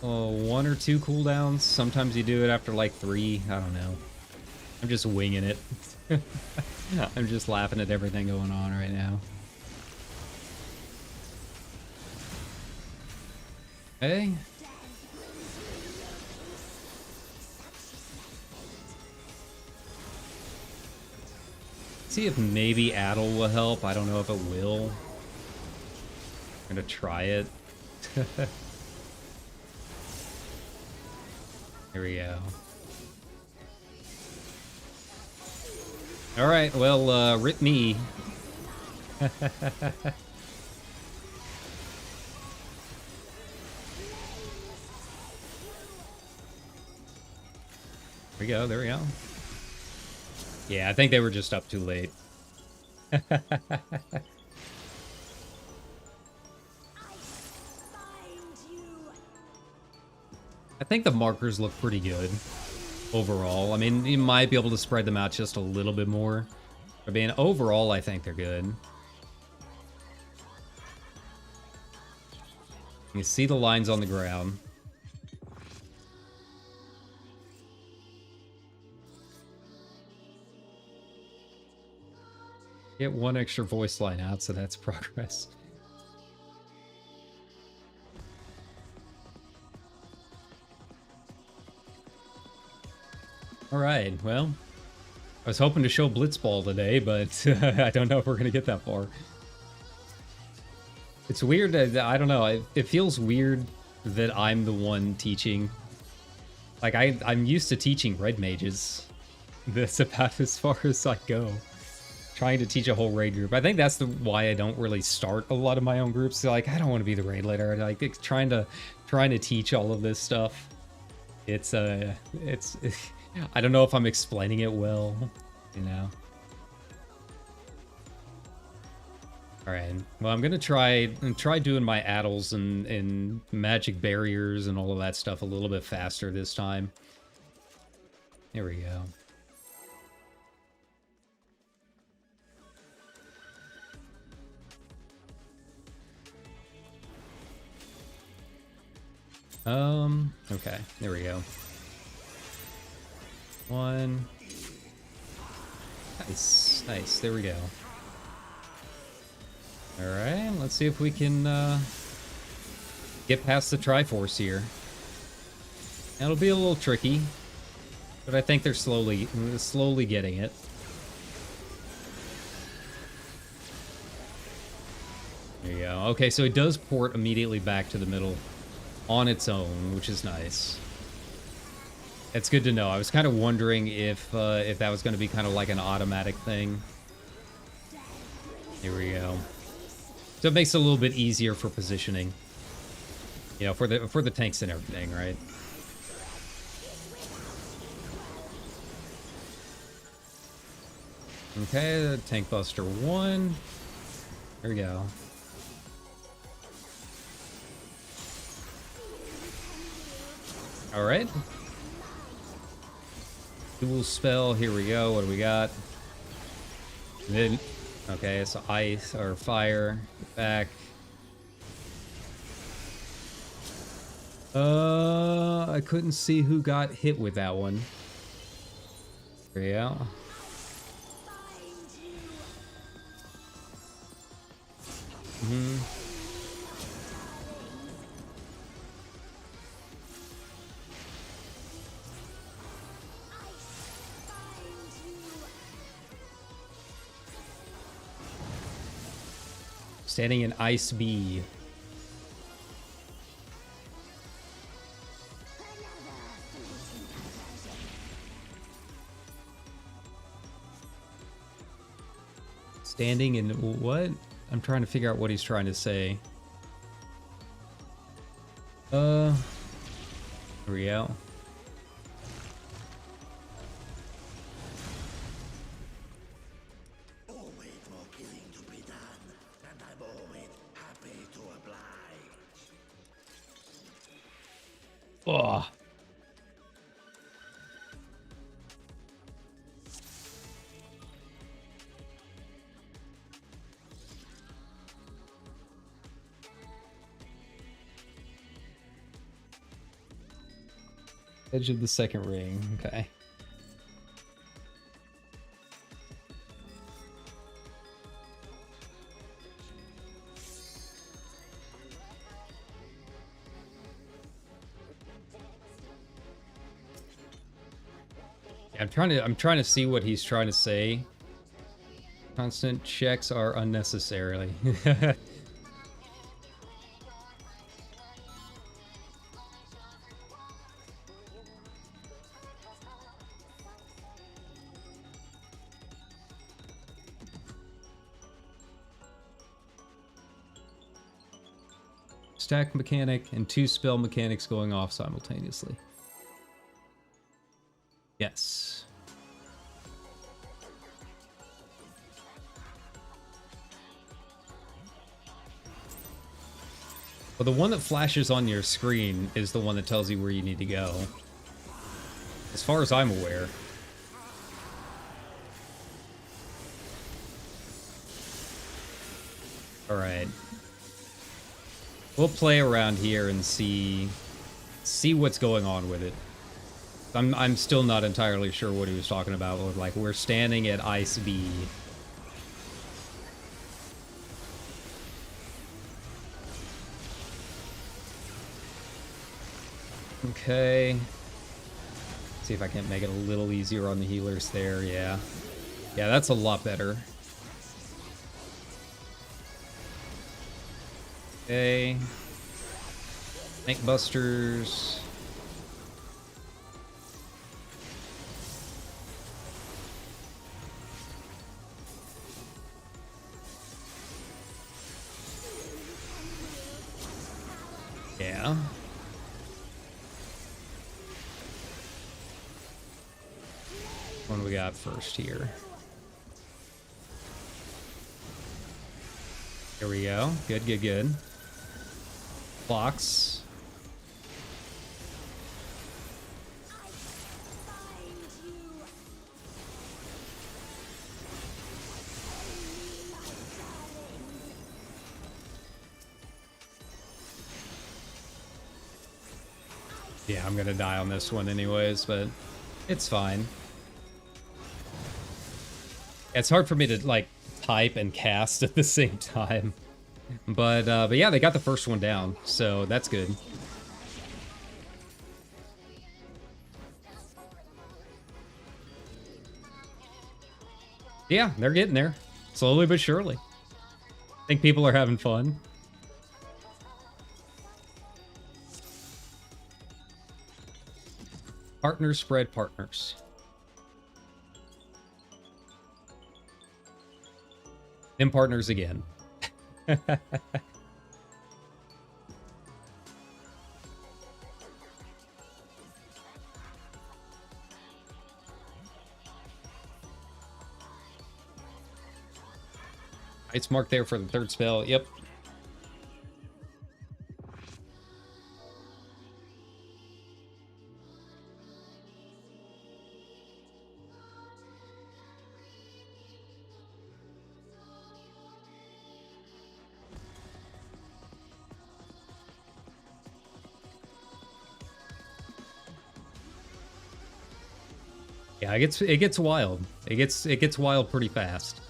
1 or 2 cooldowns. Sometimes you do it after like 3. I don't know. I'm just winging it. I'm just laughing at everything going on right now. Okay. See if maybe Addle will help. I don't know if it will. I'm gonna try it. Here we go. Alright, well, rip me. There we go, there we go. Yeah, I think they were just up too late. I think the markers look pretty good overall. I mean, you might be able to spread them out just a little bit more. I mean, overall, I think they're good. You see the lines on the ground. Get 1 extra voice line out, so that's progress. Alright, well, I was hoping to show Blitzball today, but I don't know if we're going to get that far. It's weird, I don't know, it feels weird that I'm the one teaching. Like, I'm used to teaching red mages. That's about as far as I go. Trying to teach a whole raid group. I think that's why I don't really start a lot of my own groups. Like, I don't want to be the raid leader. Like, it's trying to teach all of this stuff. It's I don't know if I'm explaining it well, you know. All right. Well, I'm gonna try doing my addles and magic barriers and all of that stuff a little bit faster this time. There we go. Okay, there we go. 1. Nice, nice, there we go. Alright, let's see if we can, get past the Triforce here. It'll be a little tricky, but I think they're slowly getting it. There you go. Okay, so it does port immediately back to the middle on its own, which is nice. It's good to know. I was kind of wondering if that was going to be kind of like an automatic thing. Here we go. So it makes it a little bit easier for positioning. You know, for the tanks and everything, right? Okay, Tank Buster 1. There we go. Alright. Dual spell, here we go. What do we got? Then, okay, it's ice or fire. Back. I couldn't see who got hit with that one. There we go. Standing in Ice B. Standing in what? I'm trying to figure out what he's trying to say. Here we go. Oh. Edge of the second ring. Okay. Yeah, I'm trying to see what he's trying to say. Constant checks are unnecessarily. Stack mechanic and 2 spell mechanics going off simultaneously. Yes. Well, the one that flashes on your screen is the one that tells you where you need to go. As far as I'm aware. Alright. We'll play around here and see what's going on with it. I'm still not entirely sure what he was talking about. Like, we're standing at Ice B. Okay. See if I can't make it a little easier on the healers there. Yeah. Yeah, that's a lot better. Okay. Tank busters. Yeah. What do we got first here? Here we go. Good, good, good. Clocks. Yeah, I'm gonna die on this one anyways, but it's fine. It's hard for me to, like, type and cast at the same time. But yeah, they got the first one down, so that's good. Yeah, they're getting there. Slowly but surely. I think people are having fun. Partners spread partners. Them partners again. It's marked there for the third spell. Yep. Yeah, it gets wild. It gets wild pretty fast.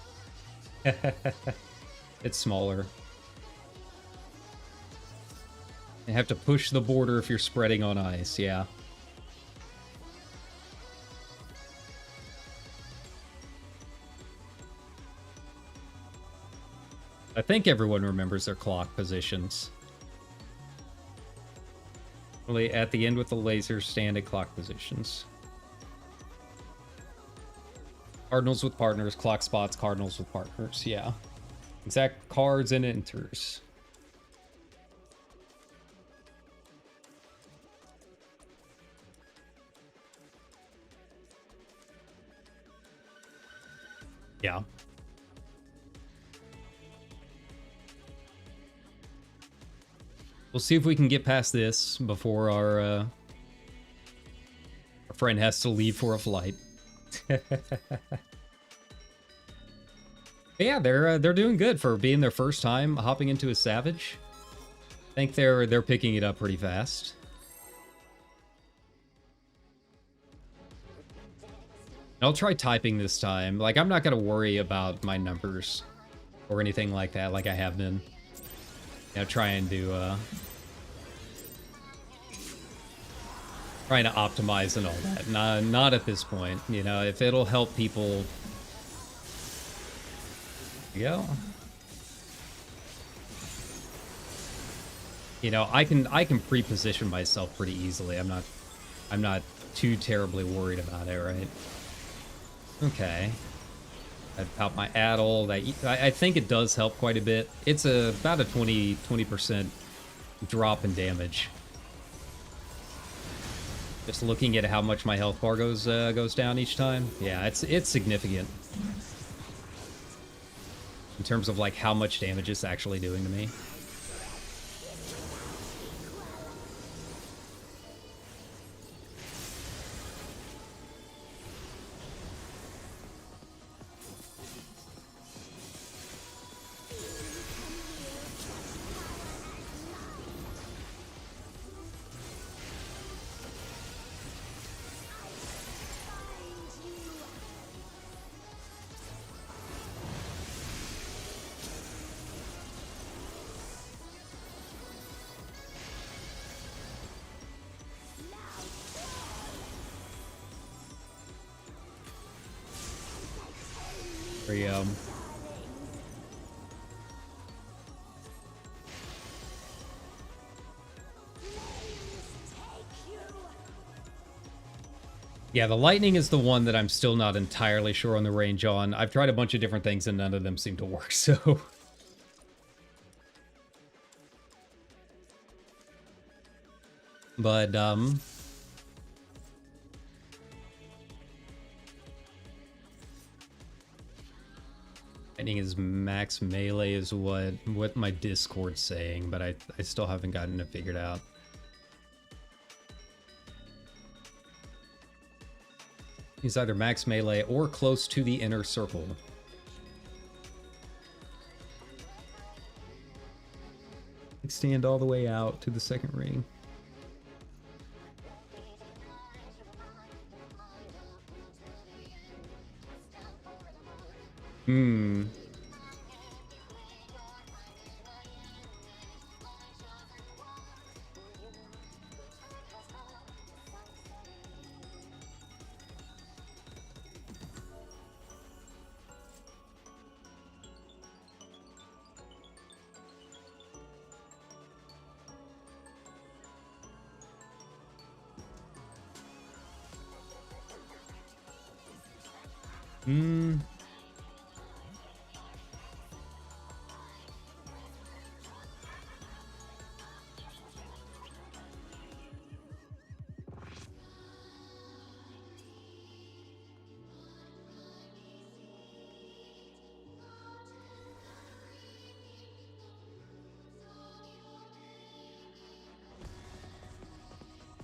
It's smaller. You have to push the border if you're spreading on ice, yeah. I think everyone remembers their clock positions. Really, at the end with the laser, stand at clock positions. Cardinals with partners, clock spots, Cardinals with partners. Yeah. Exact cards and enters. Yeah. We'll see if we can get past this before our friend has to leave for a flight. Yeah, they're doing good for being their first time hopping into a Savage. I think they're picking it up pretty fast. I'll try typing this time. Like, I'm not gonna worry about my numbers or anything like that, like I have been. You know, trying to optimize and all that. Not at this point. You know, if it'll help people. Go. You know, I can pre-position myself pretty easily. I'm not too terribly worried about it, right? Okay. I've popped my addle. I think it does help quite a bit. It's about a 20% drop in damage. Just looking at how much my health bar goes down each time. Yeah, it's significant. In terms of like how much damage it's actually doing to me. Yeah, the lightning is the one that I'm still not entirely sure on the range on. I've tried a bunch of different things and none of them seem to work, so... But, lightning is max melee is what my Discord's saying, but I still haven't gotten it figured out. He's either max melee or close to the inner circle. Extend all the way out to the second ring.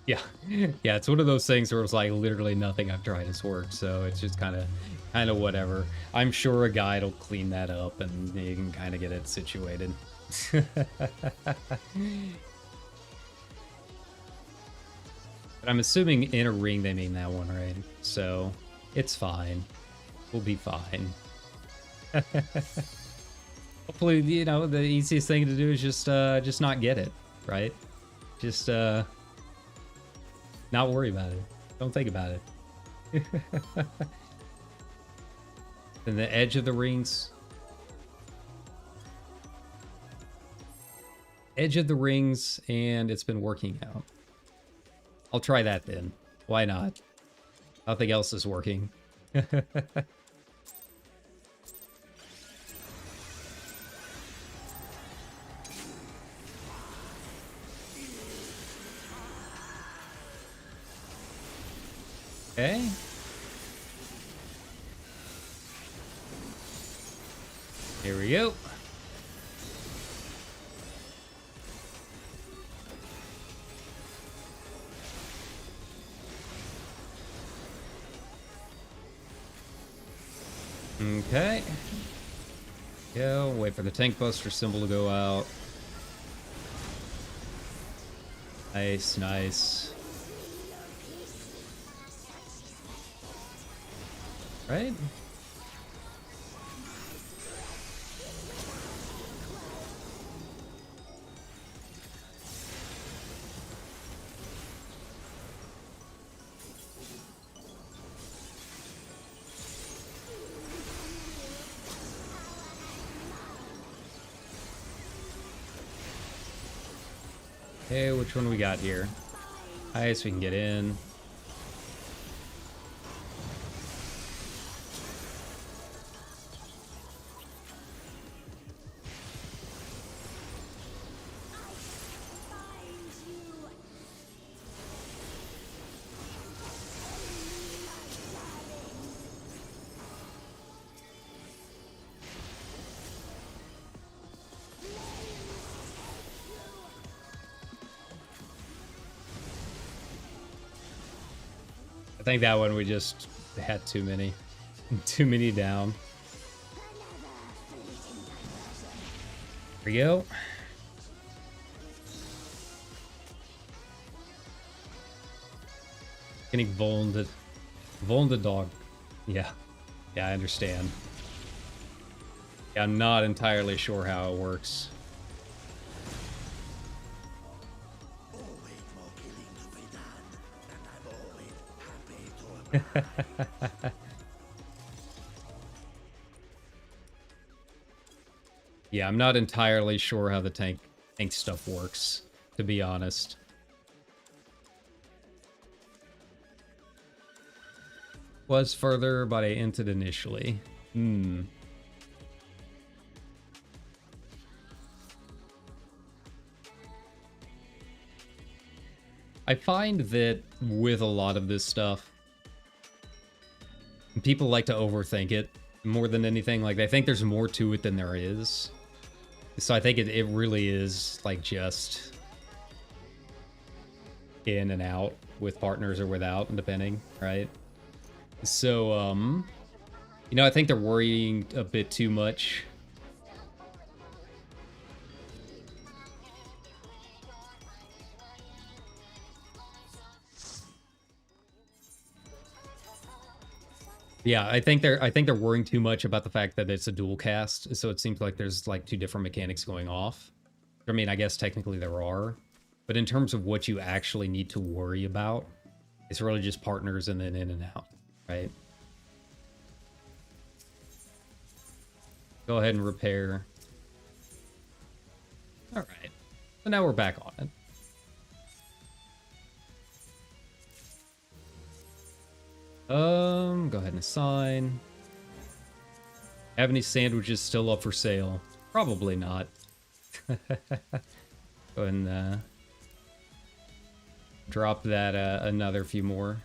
Yeah, yeah, it's one of those things where it's like literally nothing I've tried has worked, so it's just kind of whatever. I'm sure a guide will clean that up and you can kind of get it situated. But I'm assuming in a ring they mean that one, right? So it's fine. We'll be fine. Hopefully, you know, the easiest thing to do is just not get it, right? Just not worry about it. Don't think about it. And the edge of the rings. Edge of the rings, and it's been working out. I'll try that then. Why not? Nothing else is working. Okay. Here we go. Okay. Go. Wait for the tank buster symbol to go out. Nice, nice. Right? Okay, which one we got here? Highest we can get in. I think that one we just had too many. Too many down. There we go. Getting vulnerable. Vulnerable dog. Yeah. Yeah, I understand. Yeah, I'm not entirely sure how it works. Yeah, I'm not entirely sure how the tank stuff works, to be honest. Was further, but I entered initially. I find that with a lot of this stuff, people like to overthink it more than anything. Like, they think there's more to it than there is. So I think it really is, like, just in and out with partners or without, depending, right? So, you know, I think they're worrying a bit too much. Yeah, I think they're worrying too much about the fact that it's a dual cast, so it seems like there's like two different mechanics going off. I mean, I guess technically there are, but in terms of what you actually need to worry about, it's really just partners and then in and out, right? Go ahead and repair. All right, so now we're back on it. Go ahead and assign. Have any sandwiches still up for sale? Probably not. Go ahead and drop that another few more.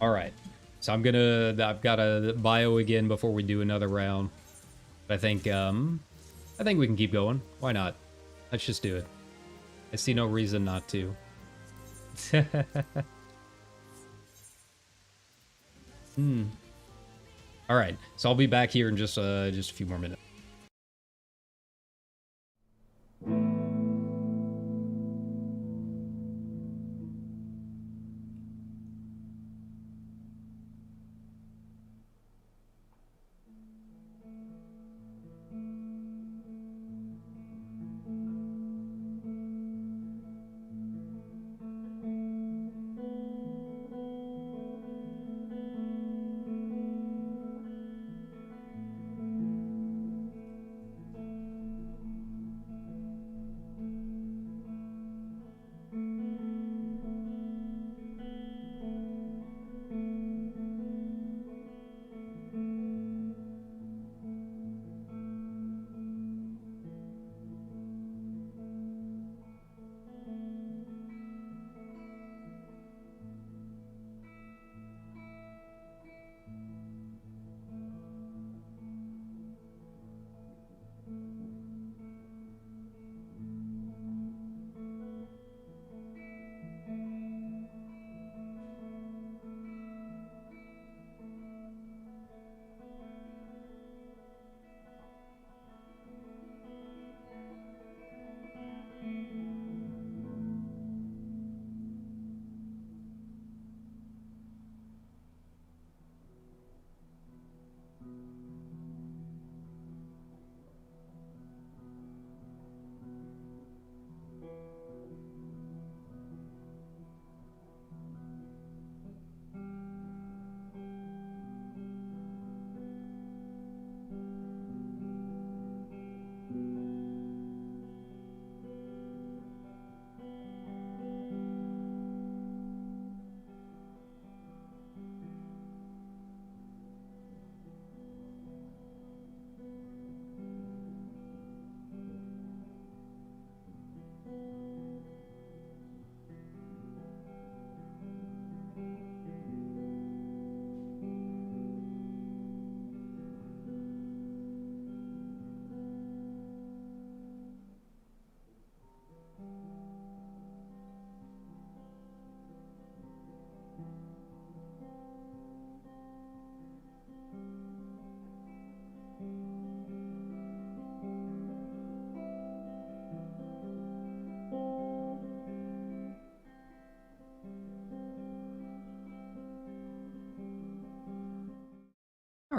All right. So I've got a bio again before we do another round. But I think we can keep going. Why not? Let's just do it. I see no reason not to. All right. So I'll be back here in just a few more minutes.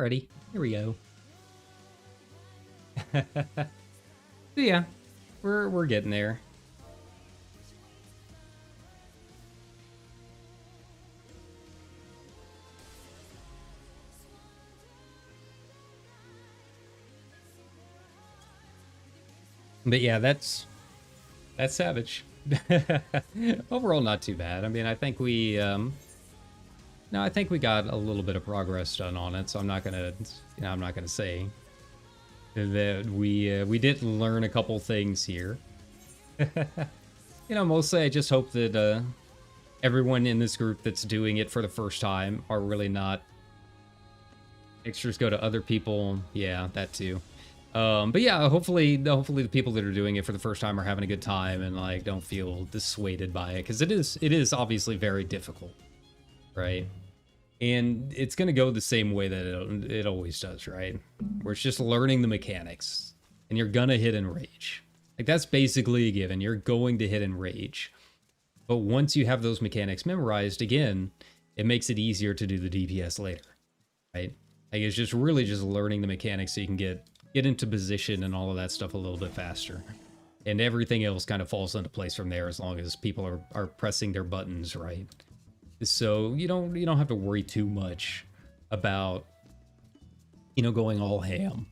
Alrighty, here we go. So yeah, we're getting there. But yeah, that's savage. Overall, not too bad. I mean, I think we no, I think we got a little bit of progress done on it. So I'm not gonna, I'm not gonna say that we did learn a couple things here. Mostly I just hope that everyone in this group that's doing it for the first time are really not. Pictures go to other people. Yeah, that too. But yeah, hopefully the people that are doing it for the first time are having a good time and like don't feel dissuaded by it, because it is obviously very difficult, right? And it's gonna go the same way that it always does, right? Where it's just learning the mechanics, and you're gonna hit and rage. Like that's basically a given. You're going to hit and rage, but once you have those mechanics memorized, again, it makes it easier to do the DPS later, right? Like it's just really just learning the mechanics so you can get into position and all of that stuff a little bit faster. And everything else kind of falls into place from there as long as people are pressing their buttons right. So you don't have to worry too much about, going all ham.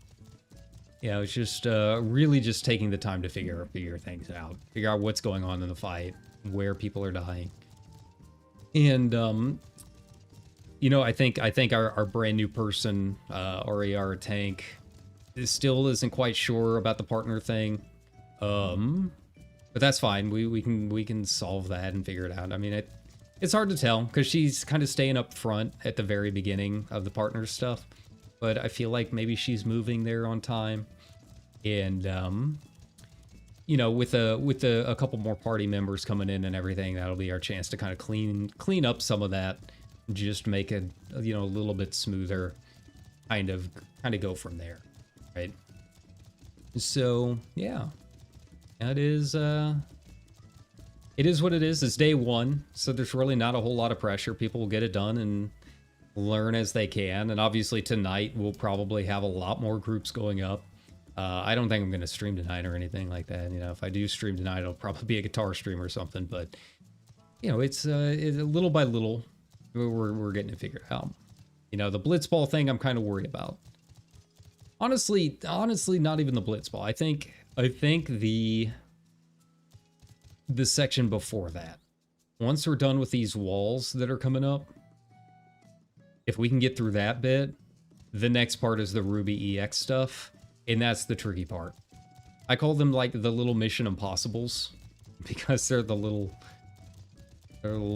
Yeah, it's just really just taking the time to figure things out. Figure out what's going on in the fight, where people are dying. And I think our brand new person, RAR tank, still isn't quite sure about the partner thing, but that's fine. We can solve that and figure it out. I mean, it's hard to tell because she's kind of staying up front at the very beginning of the partner stuff, but I feel like maybe she's moving there on time, and with a couple more party members coming in and everything, that'll be our chance to kind of clean up some of that, just make it a little bit smoother, kind of go from there. Right. So yeah, it is what it is. It's day one, so there's really not a whole lot of pressure. People will get it done and learn as they can. And obviously tonight we'll probably have a lot more groups going up. I don't think I'm going to stream tonight or anything like that. If I do stream tonight, it'll probably be a guitar stream or something. But it's little by little we're getting it figured out. The blitzball thing I'm kind of worried about. Honestly, not even the blitzball. I think the section before that. Once we're done with these walls that are coming up, if we can get through that bit, the next part is the Ruby EX stuff, and that's the tricky part. I call them like the little Mission Impossibles because they're the little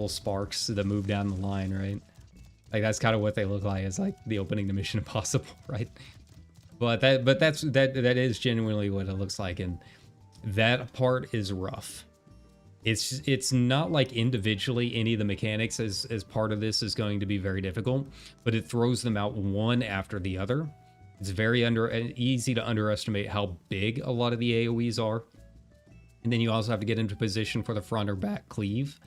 sparks that move down the line, right? Like that's kind of what they look like. It's like the opening to Mission Impossible, right? But that is genuinely what it looks like, and that part is rough. It's not like individually any of the mechanics as part of this is going to be very difficult, but it throws them out one after the other. It's very easy to underestimate how big a lot of the AoEs are, and then you also have to get into position for the front or back cleave.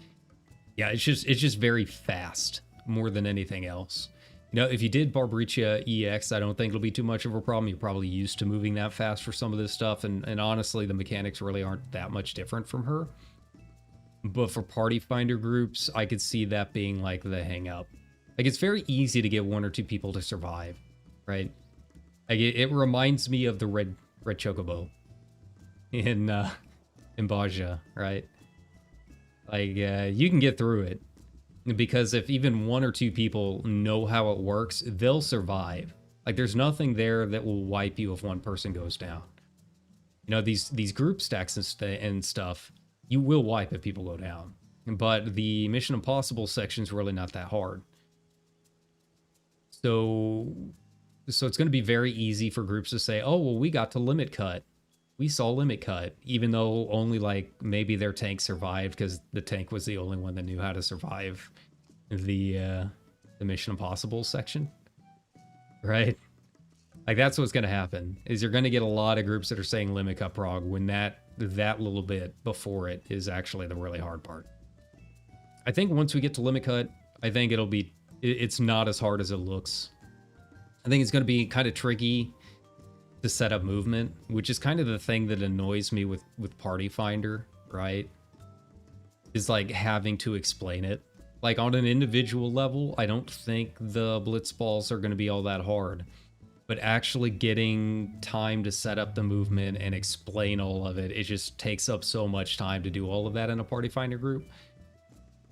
Yeah, it's just very fast more than anything else. If you did Barbricia EX, I don't think it'll be too much of a problem. You're probably used to moving that fast for some of this stuff, and honestly, the mechanics really aren't that much different from her. But for party finder groups, I could see that being like the hang up. Like it's very easy to get one or two people to survive, right? Like it reminds me of the red chocobo in Baja, right? Like you can get through it. Because if even one or two people know how it works, they'll survive. Like there's nothing there that will wipe you if one person goes down. These group stacks and stuff, you will wipe if people go down. But the Mission Impossible section's really not that hard. So it's going to be very easy for groups to say, oh, well, we got to limit cut. We saw limit cut, even though only like maybe their tank survived because the tank was the only one that knew how to survive the Mission Impossible section, right? Like that's what's going to happen. Is you're going to get a lot of groups that are saying limit cut prog when that little bit before it is actually the really hard part. I think once we get to limit cut, I think it's not as hard as it looks. I think it's going to be kind of tricky to set up movement, which is kind of the thing that annoys me with Party Finder, right? Is like having to explain it. Like on an individual level, I don't think the blitzballs are going to be all that hard. But actually getting time to set up the movement and explain all of it, it just takes up so much time to do all of that in a Party Finder group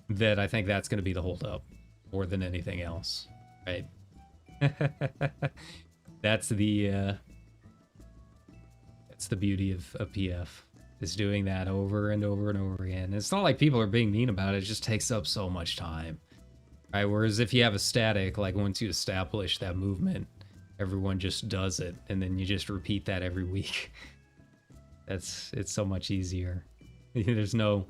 that I think that's going to be the holdup more than anything else, right? That's the beauty of PF, is doing that over and over and over again. It's not like people are being mean about it, it just takes up so much time, right? Whereas if you have a static, like once you establish that movement, everyone just does it, and then you just repeat that every week. It's so much easier. There's no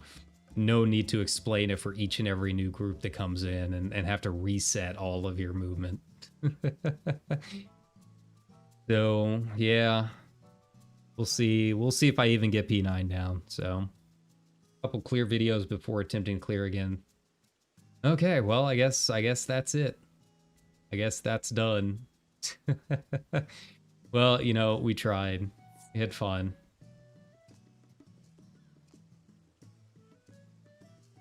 need to explain it for each and every new group that comes in and have to reset all of your movement. So yeah, we'll see if I even get P9 down. So a couple clear videos before attempting clear again. Okay, well, I guess that's it. I guess that's done. Well, you know, we tried. We had fun.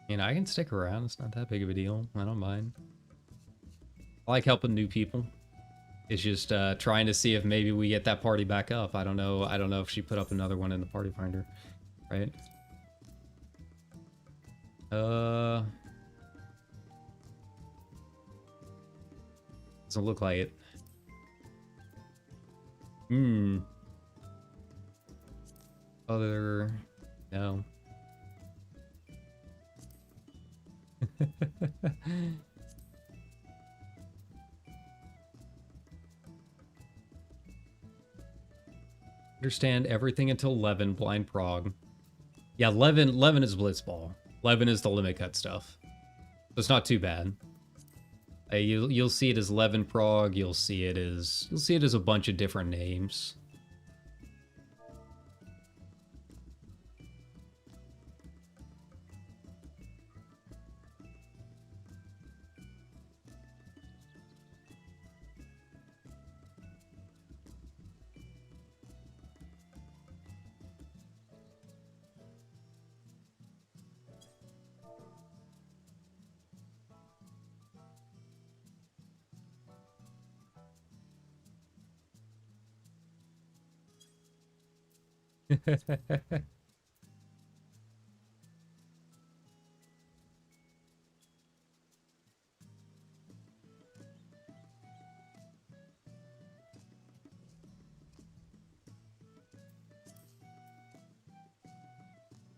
You know, I can stick around. It's not that big of a deal. I don't mind. I like helping new people. It's just trying to see if maybe we get that party back up. I don't know if she put up another one in the Party Finder, right? Doesn't look like it. Other... No. Understand everything until 11, blind prog. Yeah, 11 is blitzball. 11 is the limit cut stuff. So it's not too bad. You'll see it as 11 prog, you'll see it as a bunch of different names.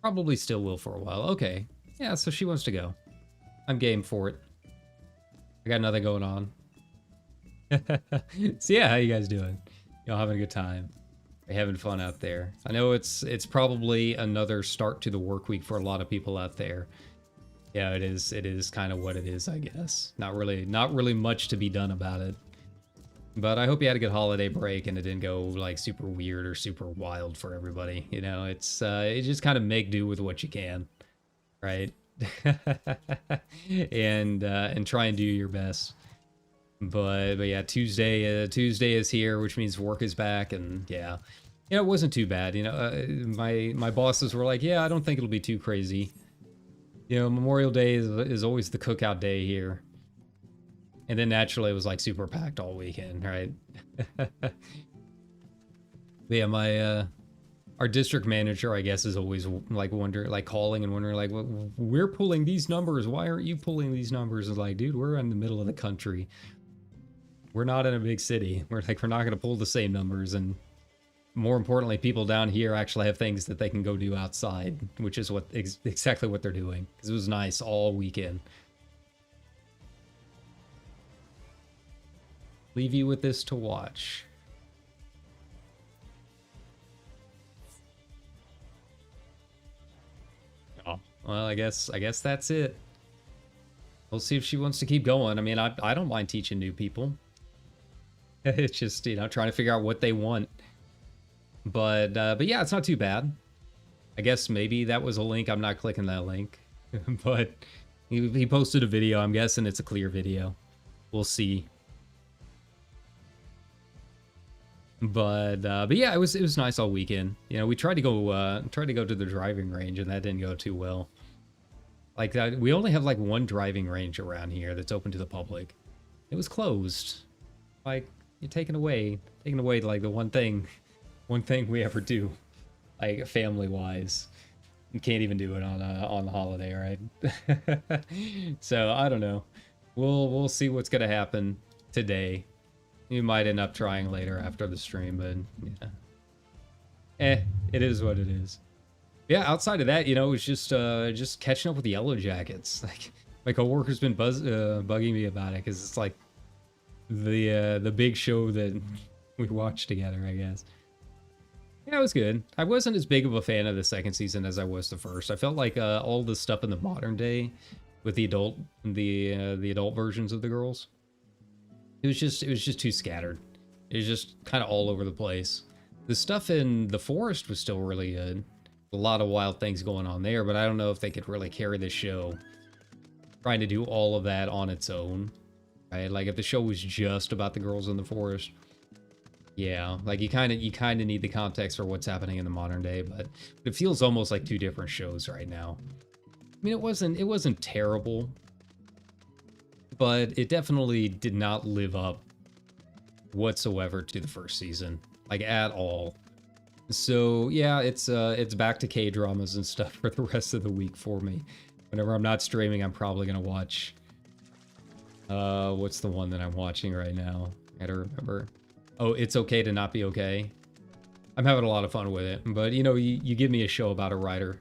Probably still will for a while. Okay. Yeah, so she wants to go. I'm game for it. I got nothing going on. So yeah, how you guys doing? Y'all having a good time? Are you having fun out there? I know it's probably another start to the work week for a lot of people out there. Yeah, it is kind of what it is, I guess. Not really much to be done about it. But I hope you had a good holiday break and it didn't go like super weird or super wild for everybody. You know, it's you just kind of make do with what you can, right? and try and do your best. But yeah, Tuesday is here, which means work is back, and yeah, it wasn't too bad. You know, my bosses were like, yeah, I don't think it'll be too crazy. You know, Memorial Day is always the cookout day here. And then naturally it was like super packed all weekend, right? But yeah, our district manager, I guess, is always like calling and wondering like, well, we're pulling these numbers. Why aren't you pulling these numbers? It's like, dude, we're in the middle of the country. We're not in a big city. We're not going to pull the same numbers. And more importantly, people down here actually have things that they can go do outside, which is exactly what they're doing. Because it was nice all weekend. Leave you with this to watch. Oh, well, I guess that's it. We'll see if she wants to keep going. I mean, I don't mind teaching new people. It's just, you know, trying to figure out what they want. But yeah, it's not too bad. I guess maybe that was a link. I'm not clicking that link. But he posted a video. I'm guessing it's a clear video. We'll see. But yeah, it was nice all weekend. You know, we tried to go to the driving range, and that didn't go too well. Like that, we only have like one driving range around here that's open to the public. It was closed. Like, you're taking away like the one thing we ever do, like family wise. You can't even do it on the holiday, right? So I don't know. We'll see what's gonna happen today. You might end up trying later after the stream, but yeah. It is what it is. Yeah, outside of that, you know, it's just catching up with the Yellow Jackets. Like, my coworker's been bugging me about it because it's like the big show that we watched together, I guess. Yeah, it was good. I wasn't as big of a fan of the second season as I was the first. I felt like all the stuff in the modern day with the adult versions of the girls, it was just too scattered. It was just kind of all over the place. The stuff in the forest was still really good. A lot of wild things going on there, but I don't know if they could really carry this show trying to do all of that on its own. Right? Like if the show was just about the girls in the forest, yeah, like you kind of need the context for what's happening in the modern day, but it feels almost like two different shows right now. I mean, it wasn't terrible, but it definitely did not live up whatsoever to the first season, like at all. So yeah, it's back to K-dramas and stuff for the rest of the week for me. Whenever I'm not streaming, I'm probably gonna watch. What's the one that I'm watching right now? I gotta remember. Oh, It's Okay to Not Be Okay. I'm having a lot of fun with it, but you know, you give me a show about a writer.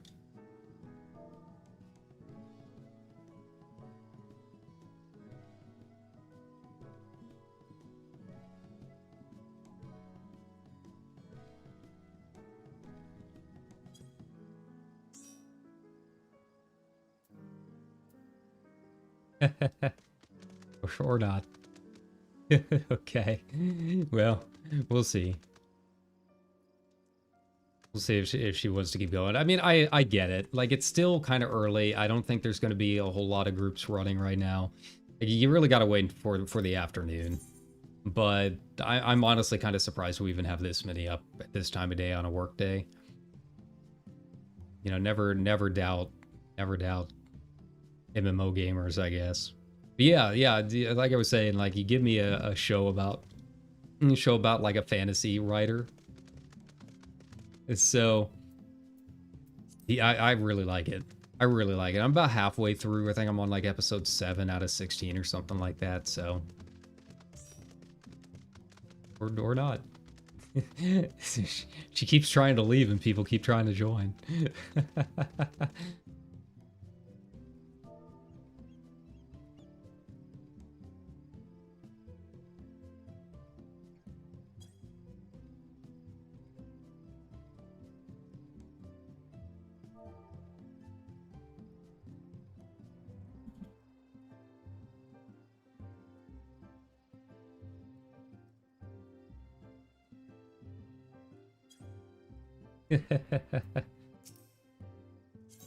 Or not. Okay. Well, we'll see. We'll see if she wants to keep going. I mean, I get it. Like, it's still kind of early. I don't think there's going to be a whole lot of groups running right now. Like, you really got to wait for the afternoon. But I'm honestly kind of surprised we even have this many up at this time of day on a work day. You know, never doubt MMO gamers, I guess. But yeah, like I was saying, like, you give me a show about like a fantasy writer. So yeah, I really like it. I really like it. I'm about halfway through. I think I'm on like episode 7 out of 16 or something like that. So or not. She keeps trying to leave and people keep trying to join.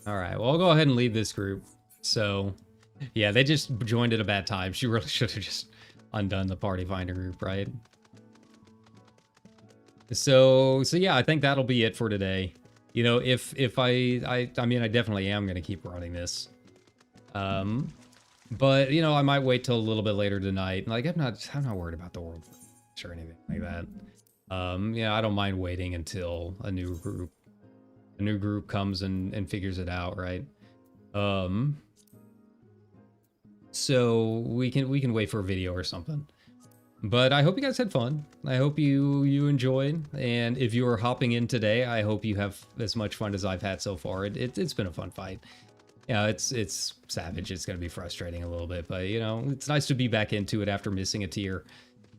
All right, well, I'll go ahead and leave this group. So, yeah, they just joined at a bad time. She really should have just undone the party finder group, right? So yeah, I think that'll be it for today. You know, if I mean, I definitely am going to keep running this. But, you know, I might wait till a little bit later tonight. Like, I'm not worried about the world or anything like that. Yeah, I don't mind waiting until a new group comes and figures it out, right? So we can wait for a video or something. But I hope you guys had fun. I hope you enjoyed. And if you are hopping in today, I hope you have as much fun as I've had so far. It's been a fun fight. Yeah, it's savage. It's gonna be frustrating a little bit, but you know, it's nice to be back into it after missing a tier.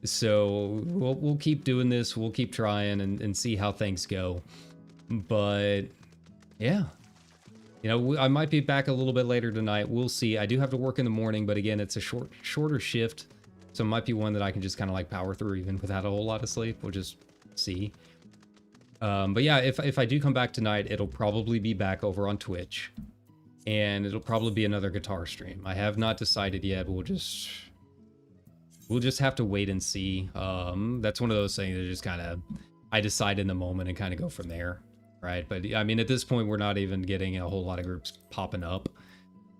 So we'll keep doing this. We'll keep trying and see how things go. But yeah, you know, I might be back a little bit later tonight. We'll see. I do have to work in the morning, but again, it's a shorter shift, so it might be one that I can just kind of like power through even without a whole lot of sleep. We'll just see. But yeah, if I do come back tonight, it'll probably be back over on Twitch, and it'll probably be another guitar stream. I have not decided yet. We'll we'll just have to wait and see. That's one of those things that just kind of, I decide in the moment and kind of go from there, right? But I mean, at this point, we're not even getting a whole lot of groups popping up.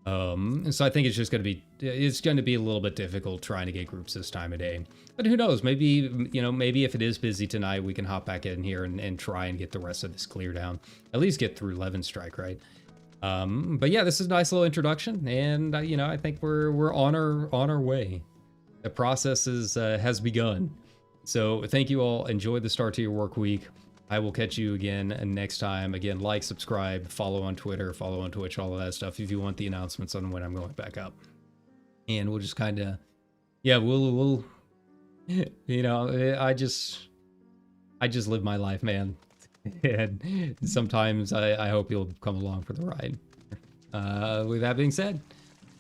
And so I think it's just going to be, a little bit difficult trying to get groups this time of day. But who knows? Maybe, maybe if it is busy tonight, we can hop back in here and try and get the rest of this clear down. At least get through 11 strike, right? But yeah, this is a nice little introduction, and I think we're on our way. The process has begun. So thank you all. Enjoy the start to your work week. I will catch you again next time. Again, like, subscribe, follow on Twitter, follow on Twitch, all of that stuff if you want the announcements on when I'm going back up. And we'll just kind of, yeah, we'll I just live my life, man. And sometimes I hope you'll come along for the ride. With that being said,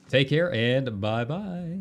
take care and bye-bye.